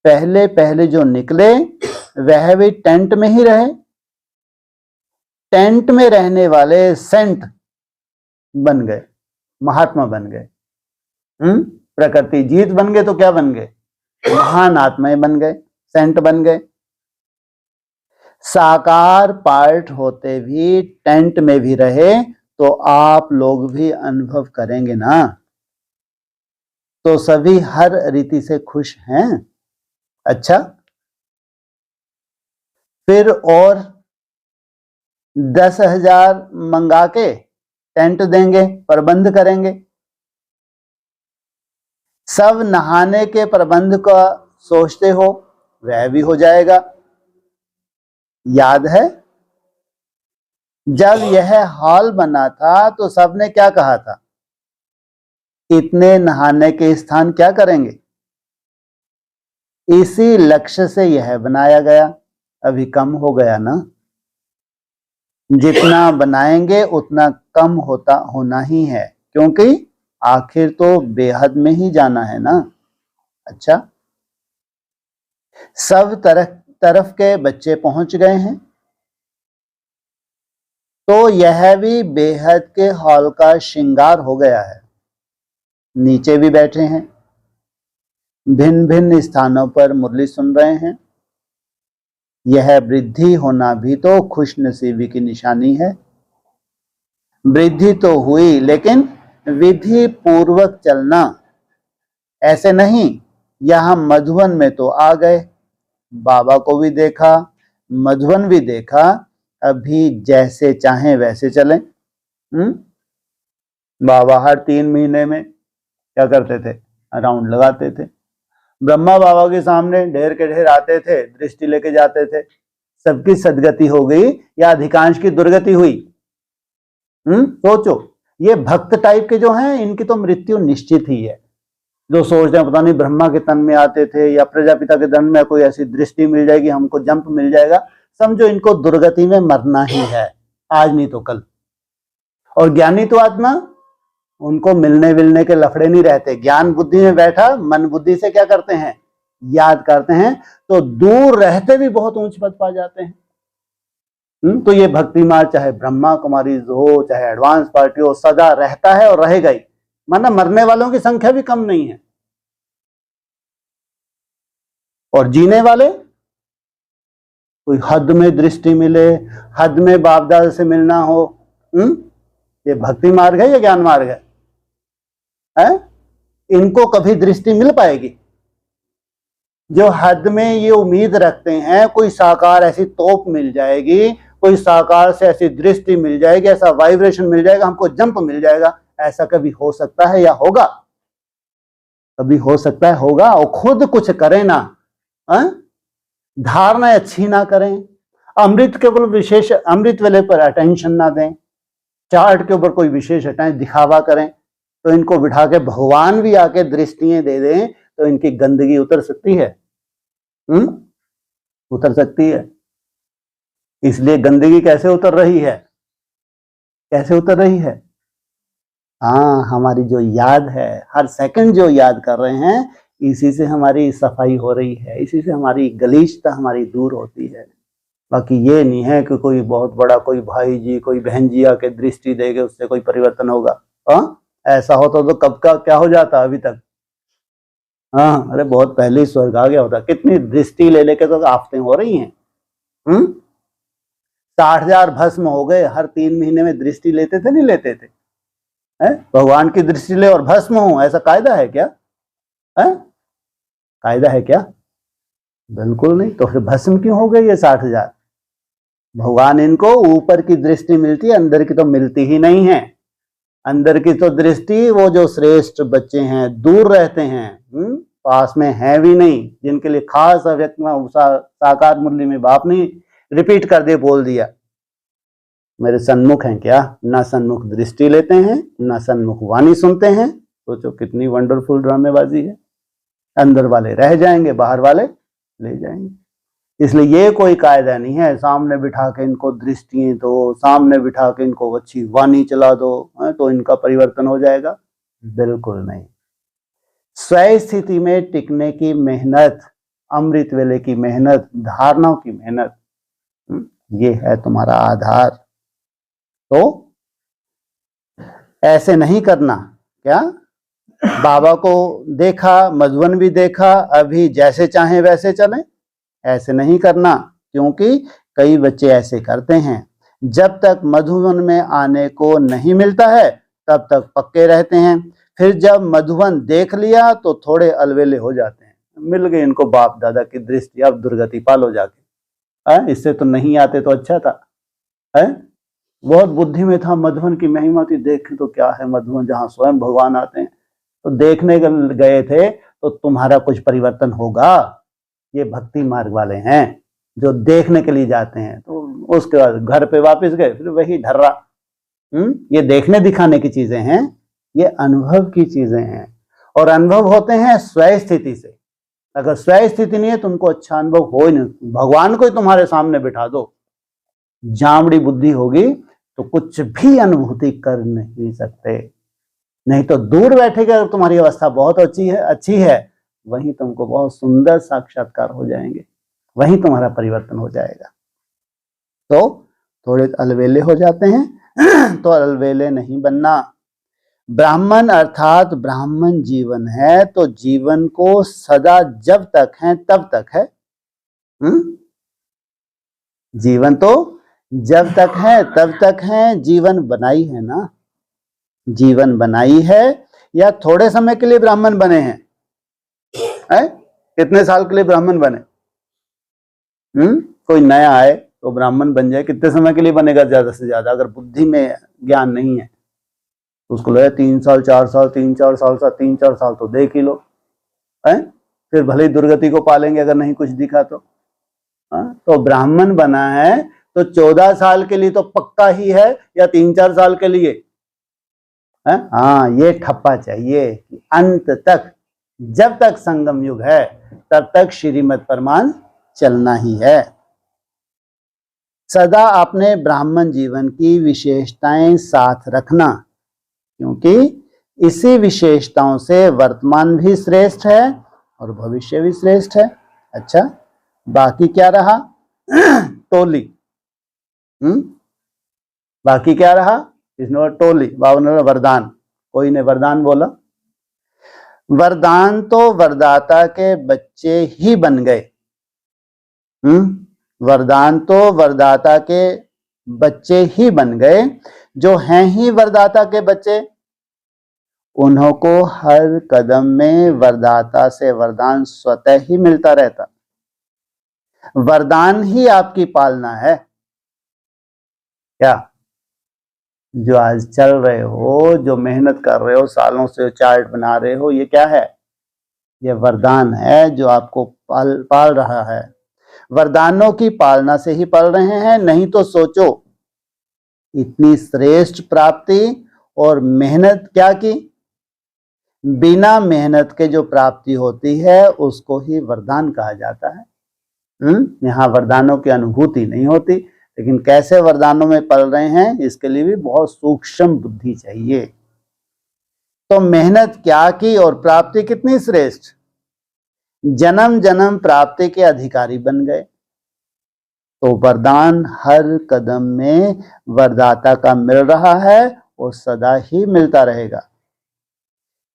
पहले पहले जो निकले वह भी टेंट में ही रहे। टेंट में रहने वाले सेंट बन गए, महात्मा बन गए। प्रकृति जीत बन गए तो क्या बन गए? महान आत्माएं बन गए, सेंट बन गए। साकार पार्ट होते भी टेंट में भी रहे तो आप लोग भी अनुभव करेंगे ना। तो सभी हर रीति से खुश हैं। अच्छा, फिर और 10,000 मंगा के टेंट देंगे, प्रबंध करेंगे। सब नहाने के प्रबंध का सोचते हो, वह भी हो जाएगा। याद है जब यह हॉल बना था तो सबने क्या कहा था? इतने नहाने के स्थान क्या करेंगे? इसी लक्ष्य से यह बनाया गया। अभी कम हो गया ना, जितना बनाएंगे उतना कम होना ही है, क्योंकि आखिर तो बेहद में ही जाना है ना। अच्छा, सब तरफ के बच्चे पहुंच गए हैं तो यह भी बेहद के हॉल का श्रृंगार हो गया है। नीचे भी बैठे हैं, भिन्न भिन्न स्थानों पर मुरली सुन रहे हैं। यह वृद्धि होना भी तो खुशनसीबी की निशानी है। वृद्धि तो हुई, लेकिन विधि पूर्वक चलना। ऐसे नहीं, यहां मधुवन में तो आ गए, बाबा को भी देखा, मधुवन भी देखा, अभी जैसे चाहें वैसे चलें। बाबा हर 3 महीने में क्या करते थे? राउंड लगाते थे। ब्रह्मा बाबा के सामने ढेर के ढेर आते थे, दृष्टि लेके जाते थे। सबकी सदगति हो गई या अधिकांश की दुर्गति हुई? सोचो। ये भक्त टाइप के जो हैं इनकी तो मृत्यु निश्चित ही है। जो सोचते हैं पता नहीं ब्रह्मा के तन में आते थे या प्रजापिता के तन में कोई ऐसी दृष्टि मिल जाएगी, हमको जंप मिल जाएगा, समझो इनको दुर्गति में मरना ही है, आज नहीं तो कल। और ज्ञानी तो आत्मा, उनको मिलने विलने के लफड़े नहीं रहते। ज्ञान बुद्धि में बैठा, मन बुद्धि से क्या करते हैं? याद करते हैं, तो दूर रहते भी बहुत ऊंच पद पा जाते हैं। तो ये भक्ति मार्ग चाहे ब्रह्मा कुमारीज हो, चाहे एडवांस पार्टी हो, सदा रहता है और रहेगा ही। माना मरने वालों की संख्या भी कम नहीं है। और जीने वाले, कोई हद में दृष्टि मिले, हद में बाप दादा से मिलना हो, ये भक्ति मार्ग है या ज्ञान मार्ग है? इनको कभी दृष्टि मिल पाएगी? जो हद में ये उम्मीद रखते हैं कोई साकार ऐसी तोप मिल जाएगी, कोई साकार से ऐसी दृष्टि मिल जाएगी, ऐसा वाइब्रेशन मिल जाएगा, हमको जंप मिल जाएगा, ऐसा कभी हो सकता है या होगा? कभी हो सकता है, होगा? और खुद कुछ करें ना, धारणा अच्छी ना करें, अमृत केवल विशेष अमृत वाले पर अटेंशन ना दें, चार्ट के ऊपर कोई विशेष अटेंशन दिखावा करें, तो इनको बिठा के भगवान भी आके दृष्टियां दे दें तो इनकी गंदगी उतर सकती है। उतर सकती है। इसलिए गंदगी कैसे उतर रही है? कैसे उतर रही है? हाँ, हमारी जो याद है, हर सेकंड जो याद कर रहे हैं, इसी से हमारी सफाई हो रही है, इसी से हमारी गलीचता हमारी दूर होती है। बाकी ये नहीं है कि कोई बहुत बड़ा कोई भाई जी, कोई बहन जी आके दृष्टि देगे उससे कोई परिवर्तन होगा। ऐसा होता तो कब का क्या हो जाता अभी तक। हाँ, अरे बहुत पहले ही स्वर्ग आ गया होता। कितनी दृष्टि ले लेके तो आफतें हो रही हैं। 60,000 भस्म हो गए, हर 3 महीने में दृष्टि लेते थे, नहीं लेते थे? भगवान की दृष्टि ले और भस्म हो, ऐसा कायदा है क्या? कायदा है क्या? बिल्कुल नहीं। तो फिर भस्म क्यों हो गई ये 60,000? भगवान इनको ऊपर की दृष्टि मिलती है, अंदर की तो मिलती ही नहीं है। अंदर की तो दृष्टि वो जो श्रेष्ठ बच्चे हैं, दूर रहते हैं, पास में है भी नहीं, जिनके लिए खास अव्यक्त साकार मुरली में बाप ने रिपीट कर दे, बोल दिया, मेरे सन्मुख हैं क्या? ना सन्मुख दृष्टि लेते हैं, ना सन्मुख वाणी सुनते हैं। सोचो कितनी वंडरफुल ड्रामेबाजी है। अंदर वाले रह जाएंगे, बाहर वाले ले जाएंगे। इसलिए ये कोई कायदा नहीं है सामने बिठा के इनको दृष्टियां दो, सामने बिठा के इनको अच्छी वाणी चला दो तो इनका परिवर्तन हो जाएगा। बिल्कुल नहीं। स्वयं स्थिति में टिकने की मेहनत, अमृत वेले की मेहनत, धारणाओं की मेहनत, ये है तुम्हारा आधार। तो ऐसे नहीं करना। क्या बाबा को देखा, मधुबन भी देखा, अभी जैसे चाहे वैसे चलें, ऐसे नहीं करना। क्योंकि कई बच्चे ऐसे करते हैं, जब तक मधुबन में आने को नहीं मिलता है तब तक पक्के रहते हैं, फिर जब मधुबन देख लिया तो थोड़े अलवेले हो जाते हैं। मिल गई इनको बाप दादा की दृष्टि, अब दुर्गति पालो जाके। इससे तो नहीं आते तो अच्छा था। बहुत बुद्धि में था, मधुबन की महिमा थी, देख तो क्या है मधुबन, जहाँ स्वयं भगवान आते हैं। तो देखने गए थे तो तुम्हारा कुछ परिवर्तन होगा। ये भक्ति मार्ग वाले हैं जो देखने के लिए जाते हैं, तो उसके बाद घर पे वापस गए, फिर वही ढर्रा। ये देखने दिखाने की चीजें हैं, ये अनुभव की चीजें हैं। और अनुभव होते हैं स्वयं स्थिति से। अगर स्वयं स्थिति नहीं है तुमको अच्छा अनुभव हो ही नहीं। भगवान को ही तुम्हारे सामने बिठा दो, जामड़ी बुद्धि होगी तो कुछ भी अनुभूति कर नहीं सकते। नहीं तो दूर बैठेगा, अगर तुम्हारी अवस्था बहुत अच्छी है, वहीं तुमको बहुत सुंदर साक्षात्कार हो जाएंगे, वहीं तुम्हारा परिवर्तन हो जाएगा। तो थोड़े अलवेले हो जाते हैं तो अलवेले नहीं बनना। ब्राह्मण अर्थात ब्राह्मण जीवन है, तो जीवन को सदा जब तक है तब तक है। जीवन तो जब तक है तब तक है। जीवन बनाई है ना, जीवन बनाई है या थोड़े समय के लिए ब्राह्मण बने हैं? कितने साल के लिए ब्राह्मण बने? कोई नया आए तो ब्राह्मण बन जाए, कितने समय के लिए बनेगा? ज्यादा से ज्यादा, अगर बुद्धि में ज्ञान नहीं है तो उसको लगे 3 साल 4 साल, 3-4 साल, 3-4 साल तो देख ही लो। फिर भले ही दुर्गति को पालेंगे अगर नहीं कुछ दिखा तो। तो ब्राह्मण बना है तो 14 साल के लिए तो पक्का ही है या 3-4 साल के लिए? हाँ, ये ठप्पा चाहिए कि अंत तक, जब तक संगम युग है तब तक श्रीमद् परमार्थ चलना ही है। सदा अपने ब्राह्मण जीवन की विशेषताएं साथ रखना, क्योंकि इसी विशेषताओं से वर्तमान भी श्रेष्ठ है और भविष्य भी श्रेष्ठ है। अच्छा, बाकी क्या रहा? टोली। बाकी क्या रहा? इसने टोली, बाबू ने वरदान, कोई ने वरदान बोला। वरदान तो वरदाता के बच्चे ही बन गए। वरदान तो वरदाता के बच्चे ही बन गए, जो हैं ही वरदाता के बच्चे, उन्हों को हर कदम में वरदाता से वरदान स्वतः ही मिलता रहता। वरदान ही आपकी पालना है। क्या जो आज चल रहे हो, जो मेहनत कर रहे हो, सालों से चार्ट बना रहे हो, ये क्या है? ये वरदान है जो आपको पाल रहा है। वरदानों की पालना से ही पाल रहे हैं, नहीं तो सोचो इतनी श्रेष्ठ प्राप्ति और मेहनत क्या की? बिना मेहनत के जो प्राप्ति होती है उसको ही वरदान कहा जाता है। यहाँ वरदानों की अनुभूति नहीं होती, लेकिन कैसे वरदानों में पल रहे हैं इसके लिए भी बहुत सूक्ष्म बुद्धि चाहिए। तो मेहनत क्या की और प्राप्ति कितनी श्रेष्ठ, जन्म जन्म प्राप्ति के अधिकारी बन गए। तो वरदान हर कदम में वरदाता का मिल रहा है और सदा ही मिलता रहेगा।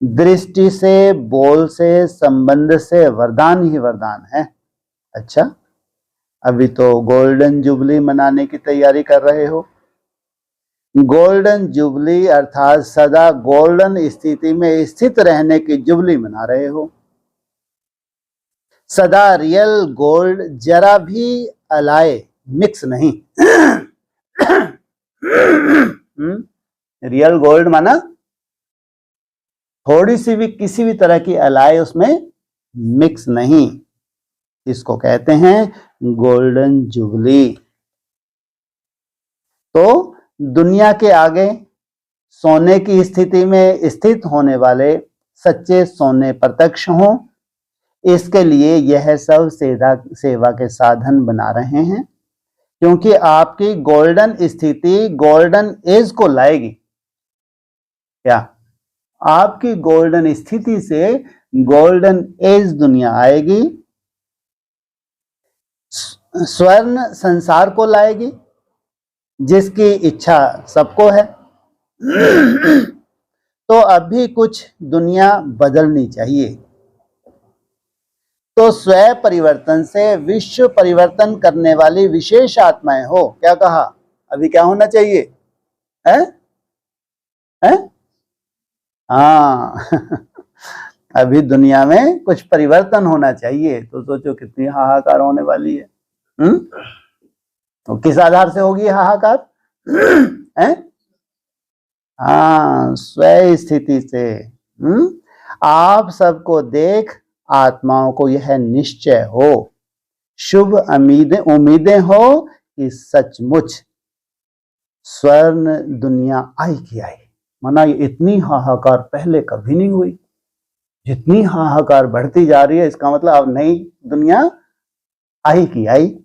दृष्टि से, बोल से, संबंध से वरदान ही वरदान है। अच्छा, अभी तो गोल्डन जुबली मनाने की तैयारी कर रहे हो। गोल्डन जुबली अर्थात सदा गोल्डन स्थिति में स्थित रहने की जुबली मना रहे हो। सदा रियल गोल्ड, जरा भी अलाय मिक्स नहीं। रियल गोल्ड माना थोड़ी सी भी किसी भी तरह की अलाय उसमें मिक्स नहीं, इसको कहते हैं गोल्डन जुबली। तो दुनिया के आगे सोने की स्थिति में स्थित होने वाले सच्चे सोने प्रत्यक्ष हों, इसके लिए यह सब सेवा के साधन बना रहे हैं, क्योंकि आपकी गोल्डन स्थिति गोल्डन एज को लाएगी। क्या आपकी गोल्डन स्थिति से गोल्डन एज दुनिया आएगी, स्वर्ण संसार को लाएगी, जिसकी इच्छा सबको है। तो अभी कुछ दुनिया बदलनी चाहिए। तो स्व परिवर्तन से विश्व परिवर्तन करने वाली विशेष आत्माएं हो। क्या कहा? अभी क्या होना चाहिए? है? हाँ। अभी दुनिया में कुछ परिवर्तन होना चाहिए। तो सोचो कितनी हाहाकार होने वाली है। तो किस आधार से होगी हाहाकार? हाँ, स्व स्थिति से। आप सबको देख आत्माओं को यह निश्चय हो, शुभ उम्मीदें हो कि सचमुच स्वर्ण दुनिया आई की आई। माना इतनी हाहाकार पहले कभी नहीं हुई। जितनी हाहाकार बढ़ती जा रही है, इसका मतलब अब नई दुनिया आई की आई।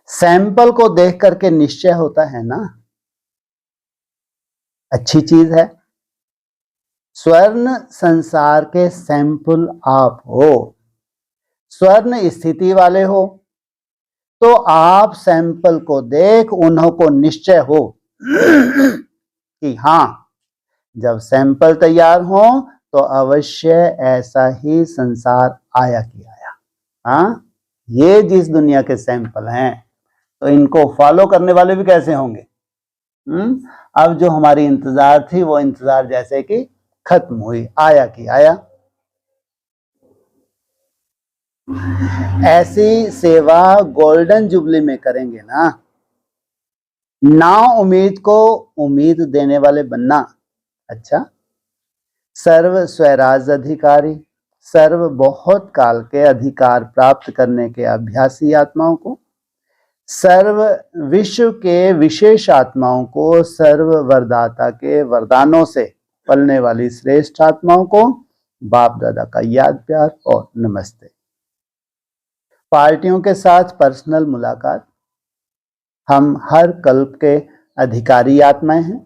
सैंपल को देख करके निश्चय होता है ना, अच्छी चीज है। स्वर्ण संसार के सैंपल आप हो, स्वर्ण स्थिति वाले हो, तो आप सैंपल को देख उन्हों को निश्चय हो कि हाँ, जब सैंपल तैयार हो तो अवश्य ऐसा ही संसार आया कि आया। हाँ, ये जिस दुनिया के सैंपल हैं, तो इनको फॉलो करने वाले भी कैसे होंगे? अब जो हमारी इंतजार थी वो इंतजार जैसे कि खत्म हुई, आया कि आया। ऐसी सेवा गोल्डन जुबली में करेंगे ना उम्मीद को उम्मीद देने वाले बनना। अच्छा, सर्व स्वराज अधिकारी, सर्व बहुत काल के अधिकार प्राप्त करने के अभ्यासी आत्माओं को, सर्व विश्व के विशेष आत्माओं को, सर्व वरदाता के वरदानों से पलने वाली श्रेष्ठ आत्माओं को बाप दादा का याद प्यार और नमस्ते। पार्टियों के साथ पर्सनल मुलाकात। हम हर कल्प के अधिकारी आत्माएं हैं,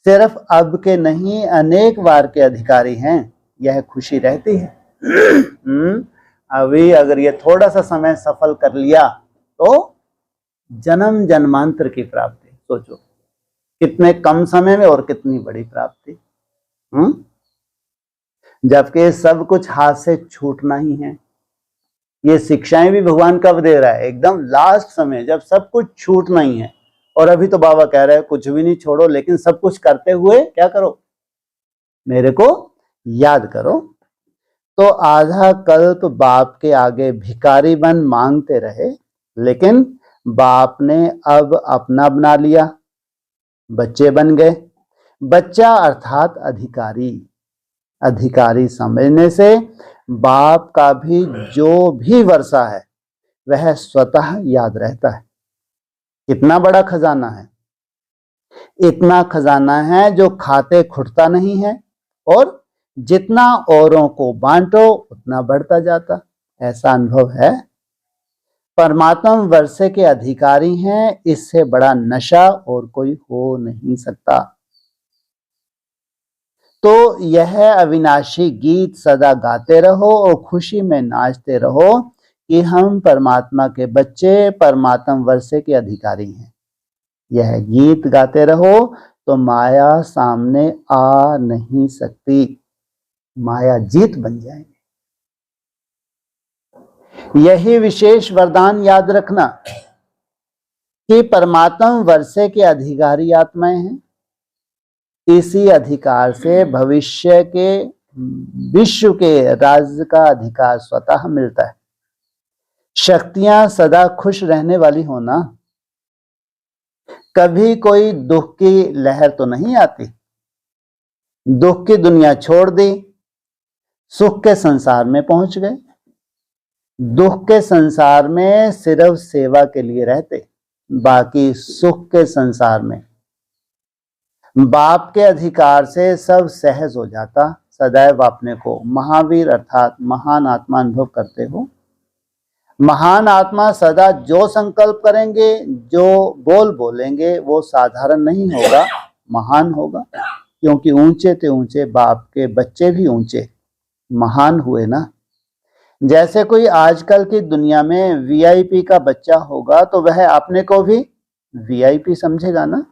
सिर्फ अब के नहीं अनेक बार के अधिकारी हैं। यह खुशी रहती है। अभी अगर ये थोड़ा सा समय सफल कर लिया तो जन्म जन्मांतर की प्राप्ति। सोचो कितने कम समय में और कितनी बड़ी प्राप्ति। जबकि सब कुछ हाथ से छूटना ही है। ये शिक्षाएं भी भगवान कब दे रहा है? एकदम लास्ट समय, जब सब कुछ छूटना ही है। और अभी तो बाबा कह रहे हैं कुछ भी नहीं छोड़ो, लेकिन सब कुछ करते हुए क्या करो? मेरे को याद करो। तो आधा कल्प बाप के आगे भिखारी बन मांगते रहे, लेकिन बाप ने अब अपना बना लिया, बच्चे बन गए। बच्चा अर्थात अधिकारी। अधिकारी समझने से बाप का भी जो भी वर्षा है वह स्वतः याद रहता है। कितना बड़ा खजाना है। इतना खजाना है जो खाते खुटता नहीं है, और जितना औरों को बांटो उतना बढ़ता जाता। ऐसा अनुभव है। परमात्मा वर्षे के अधिकारी हैं, इससे बड़ा नशा और कोई हो नहीं सकता। तो यह अविनाशी गीत सदा गाते रहो और खुशी में नाचते रहो कि हम परमात्मा के बच्चे, परमात्मा वर्षे के अधिकारी हैं। यह गीत गाते रहो तो माया सामने आ नहीं सकती। माया जीत बन जाएंगे। यही विशेष वरदान याद रखना कि परमात्मा वर्षे के अधिकारी आत्माएं हैं। इसी अधिकार से भविष्य के विश्व के राज्य का अधिकार स्वतः मिलता है। शक्तियां सदा खुश रहने वाली हो ना। कभी कोई दुख की लहर तो नहीं आती। दुख की दुनिया छोड़ दी, सुख के संसार में पहुंच गए। दुख के संसार में सिर्फ सेवा के लिए रहते, बाकी सुख के संसार में बाप के अधिकार से सब सहज हो जाता। सदैव अपने को महावीर अर्थात महान आत्मा अनुभव करते हो। महान आत्मा सदा जो संकल्प करेंगे, जो बोल बोलेंगे, वो साधारण नहीं होगा, महान होगा। क्योंकि ऊंचे ते ऊंचे बाप के बच्चे भी ऊंचे महान हुए ना। जैसे कोई आजकल की दुनिया में वीआईपी का बच्चा होगा तो वह अपने को भी वीआईपी समझेगा ना।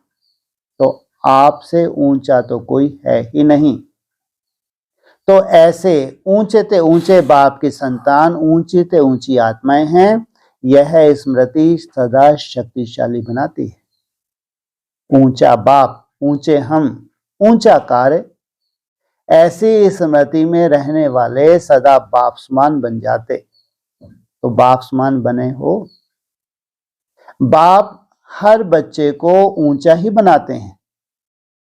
तो आपसे ऊंचा तो कोई है ही नहीं। तो ऐसे ऊंचे ते ऊंचे बाप की संतान, ऊंची ते ऊंची आत्माएं हैं। यह स्मृति सदा शक्तिशाली बनाती है। ऊंचा बाप, ऊंचे हम, ऊंचा कार्य। ऐसी स्मृति में रहने वाले सदा बाप समान बन जाते। तो बाप समान बने हो। बाप हर बच्चे को ऊंचा ही बनाते हैं।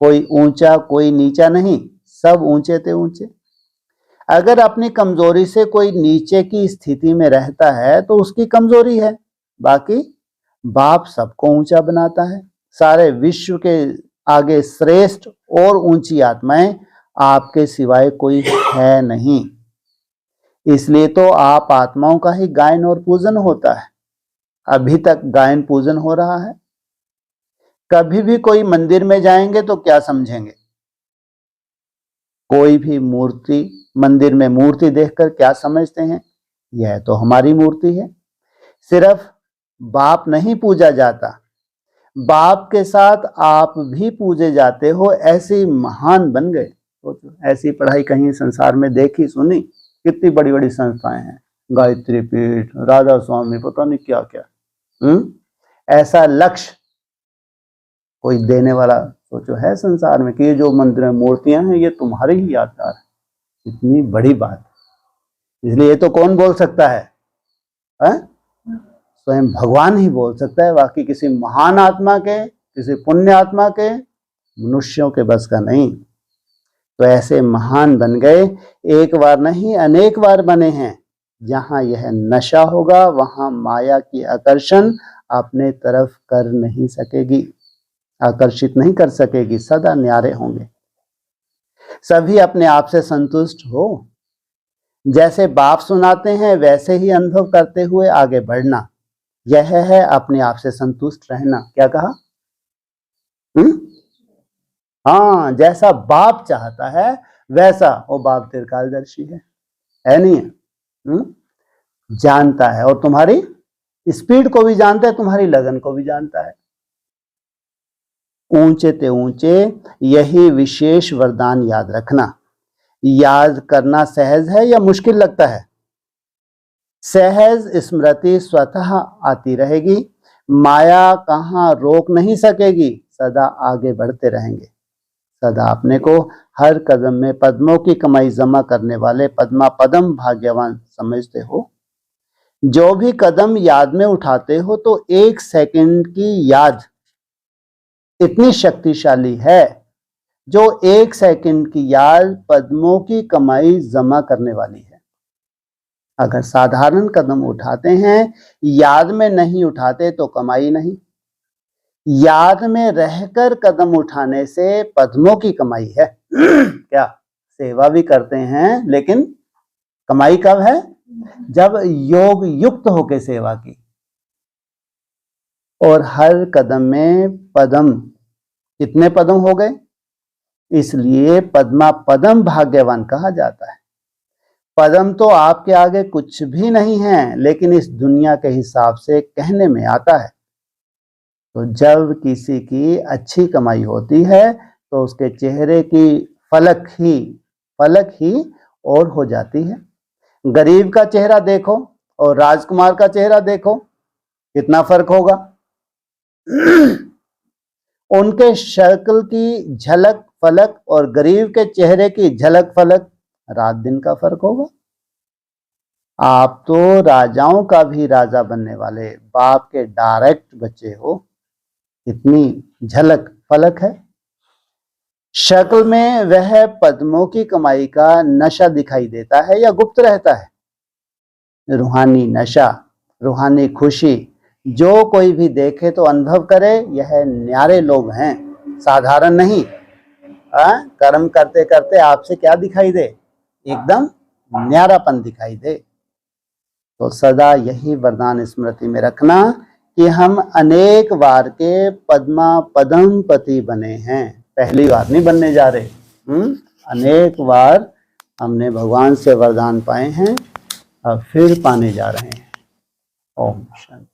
कोई ऊंचा कोई नीचा नहीं, सब ऊंचे ते ऊंचे। अगर अपनी कमजोरी से कोई नीचे की स्थिति में रहता है तो उसकी कमजोरी है, बाकी बाप सबको ऊंचा बनाता है। सारे विश्व के आगे श्रेष्ठ और ऊंची आत्माएं आपके सिवाय कोई है नहीं। इसलिए तो आप आत्माओं का ही गायन और पूजन होता है। अभी तक गायन पूजन हो रहा है। कभी भी कोई मंदिर में जाएंगे तो क्या समझेंगे? कोई भी मूर्ति, मंदिर में मूर्ति देखकर क्या समझते हैं? यह तो हमारी मूर्ति है। सिर्फ बाप नहीं पूजा जाता, बाप के साथ आप भी पूजे जाते हो। ऐसे महान बन गए। तो ऐसी पढ़ाई कहीं संसार में देखी सुनी? कितनी बड़ी बड़ी संस्थाएं हैं, गायत्री पीठ, राधा स्वामी, पता नहीं क्या क्या। ऐसा लक्ष्य कोई देने वाला सोचो है संसार में कि ये जो मंदिर में मूर्तियां हैं ये तुम्हारे ही यादगार है। इतनी बड़ी बात। इसलिए ये तो कौन बोल सकता है? स्वयं भगवान ही बोल सकता है। बाकी किसी महान आत्मा के, किसी पुण्य आत्मा के, मनुष्यों के बस का नहीं। तो ऐसे महान बन गए, एक बार नहीं अनेक बार बने हैं। जहां यह नशा होगा वहां माया की आकर्षण अपने तरफ कर नहीं सकेगी, आकर्षित नहीं कर सकेगी, सदा न्यारे होंगे। सभी अपने आप से संतुष्ट हो, जैसे बाप सुनाते हैं वैसे ही अनुभव करते हुए आगे बढ़ना, यह है अपने आप से संतुष्ट रहना। क्या कहा? हाँ, जैसा बाप चाहता है वैसा, वो बाप दीर्घकालदर्शी है नहीं है? जानता है, और तुम्हारी स्पीड को भी जानता है, तुम्हारी लगन को भी जानता है। ऊंचे ते ऊंचे, यही विशेष वरदान याद रखना। याद करना सहज है या मुश्किल लगता है? सहज स्मृति स्वतः आती रहेगी, माया कहां रोक नहीं सकेगी, सदा आगे बढ़ते रहेंगे। सदा अपने को हर कदम में पद्मों की कमाई जमा करने वाले पद्मा पदम भाग्यवान समझते हो। जो भी कदम याद में उठाते हो तो 1 सेकंड की याद इतनी शक्तिशाली है, जो 1 सेकंड की याद पद्मों की कमाई जमा करने वाली है। अगर साधारण कदम उठाते हैं, याद में नहीं उठाते तो कमाई नहीं। याद में रहकर कदम उठाने से पद्मों की कमाई है। क्या? सेवा भी करते हैं, लेकिन कमाई कब है? जब योग युक्त होकर सेवा की। और हर कदम में पदम, कितने पदम हो गए? इसलिए पद्मा पदम भाग्यवान कहा जाता है। पदम तो आपके आगे कुछ भी नहीं है, लेकिन इस दुनिया के हिसाब से कहने में आता है। तो जब किसी की अच्छी कमाई होती है तो उसके चेहरे की फलक ही और हो जाती है। गरीब का चेहरा देखो और राजकुमार का चेहरा देखो, कितना फर्क होगा। उनके शक्ल की झलक फलक और गरीब के चेहरे की झलक फलक रात दिन का फर्क होगा। आप तो राजाओं का भी राजा बनने वाले बाप के डायरेक्ट बच्चे हो, इतनी झलक फलक है। शक्ल में वह पद्मों की कमाई का नशा दिखाई देता है या गुप्त रहता है? रूहानी नशा, रूहानी खुशी, जो कोई भी देखे तो अनुभव करे यह न्यारे लोग हैं, साधारण नहीं। कर्म करते करते आपसे क्या दिखाई दे? एकदम न्यारापन दिखाई दे। तो सदा यही वरदान स्मृति में रखना कि हम अनेक बार के पद्मा पदम पति बने हैं, पहली बार नहीं बनने जा रहे। अनेक बार हमने भगवान से वरदान पाए हैं, अब फिर पाने जा रहे हैं। ओम शांति।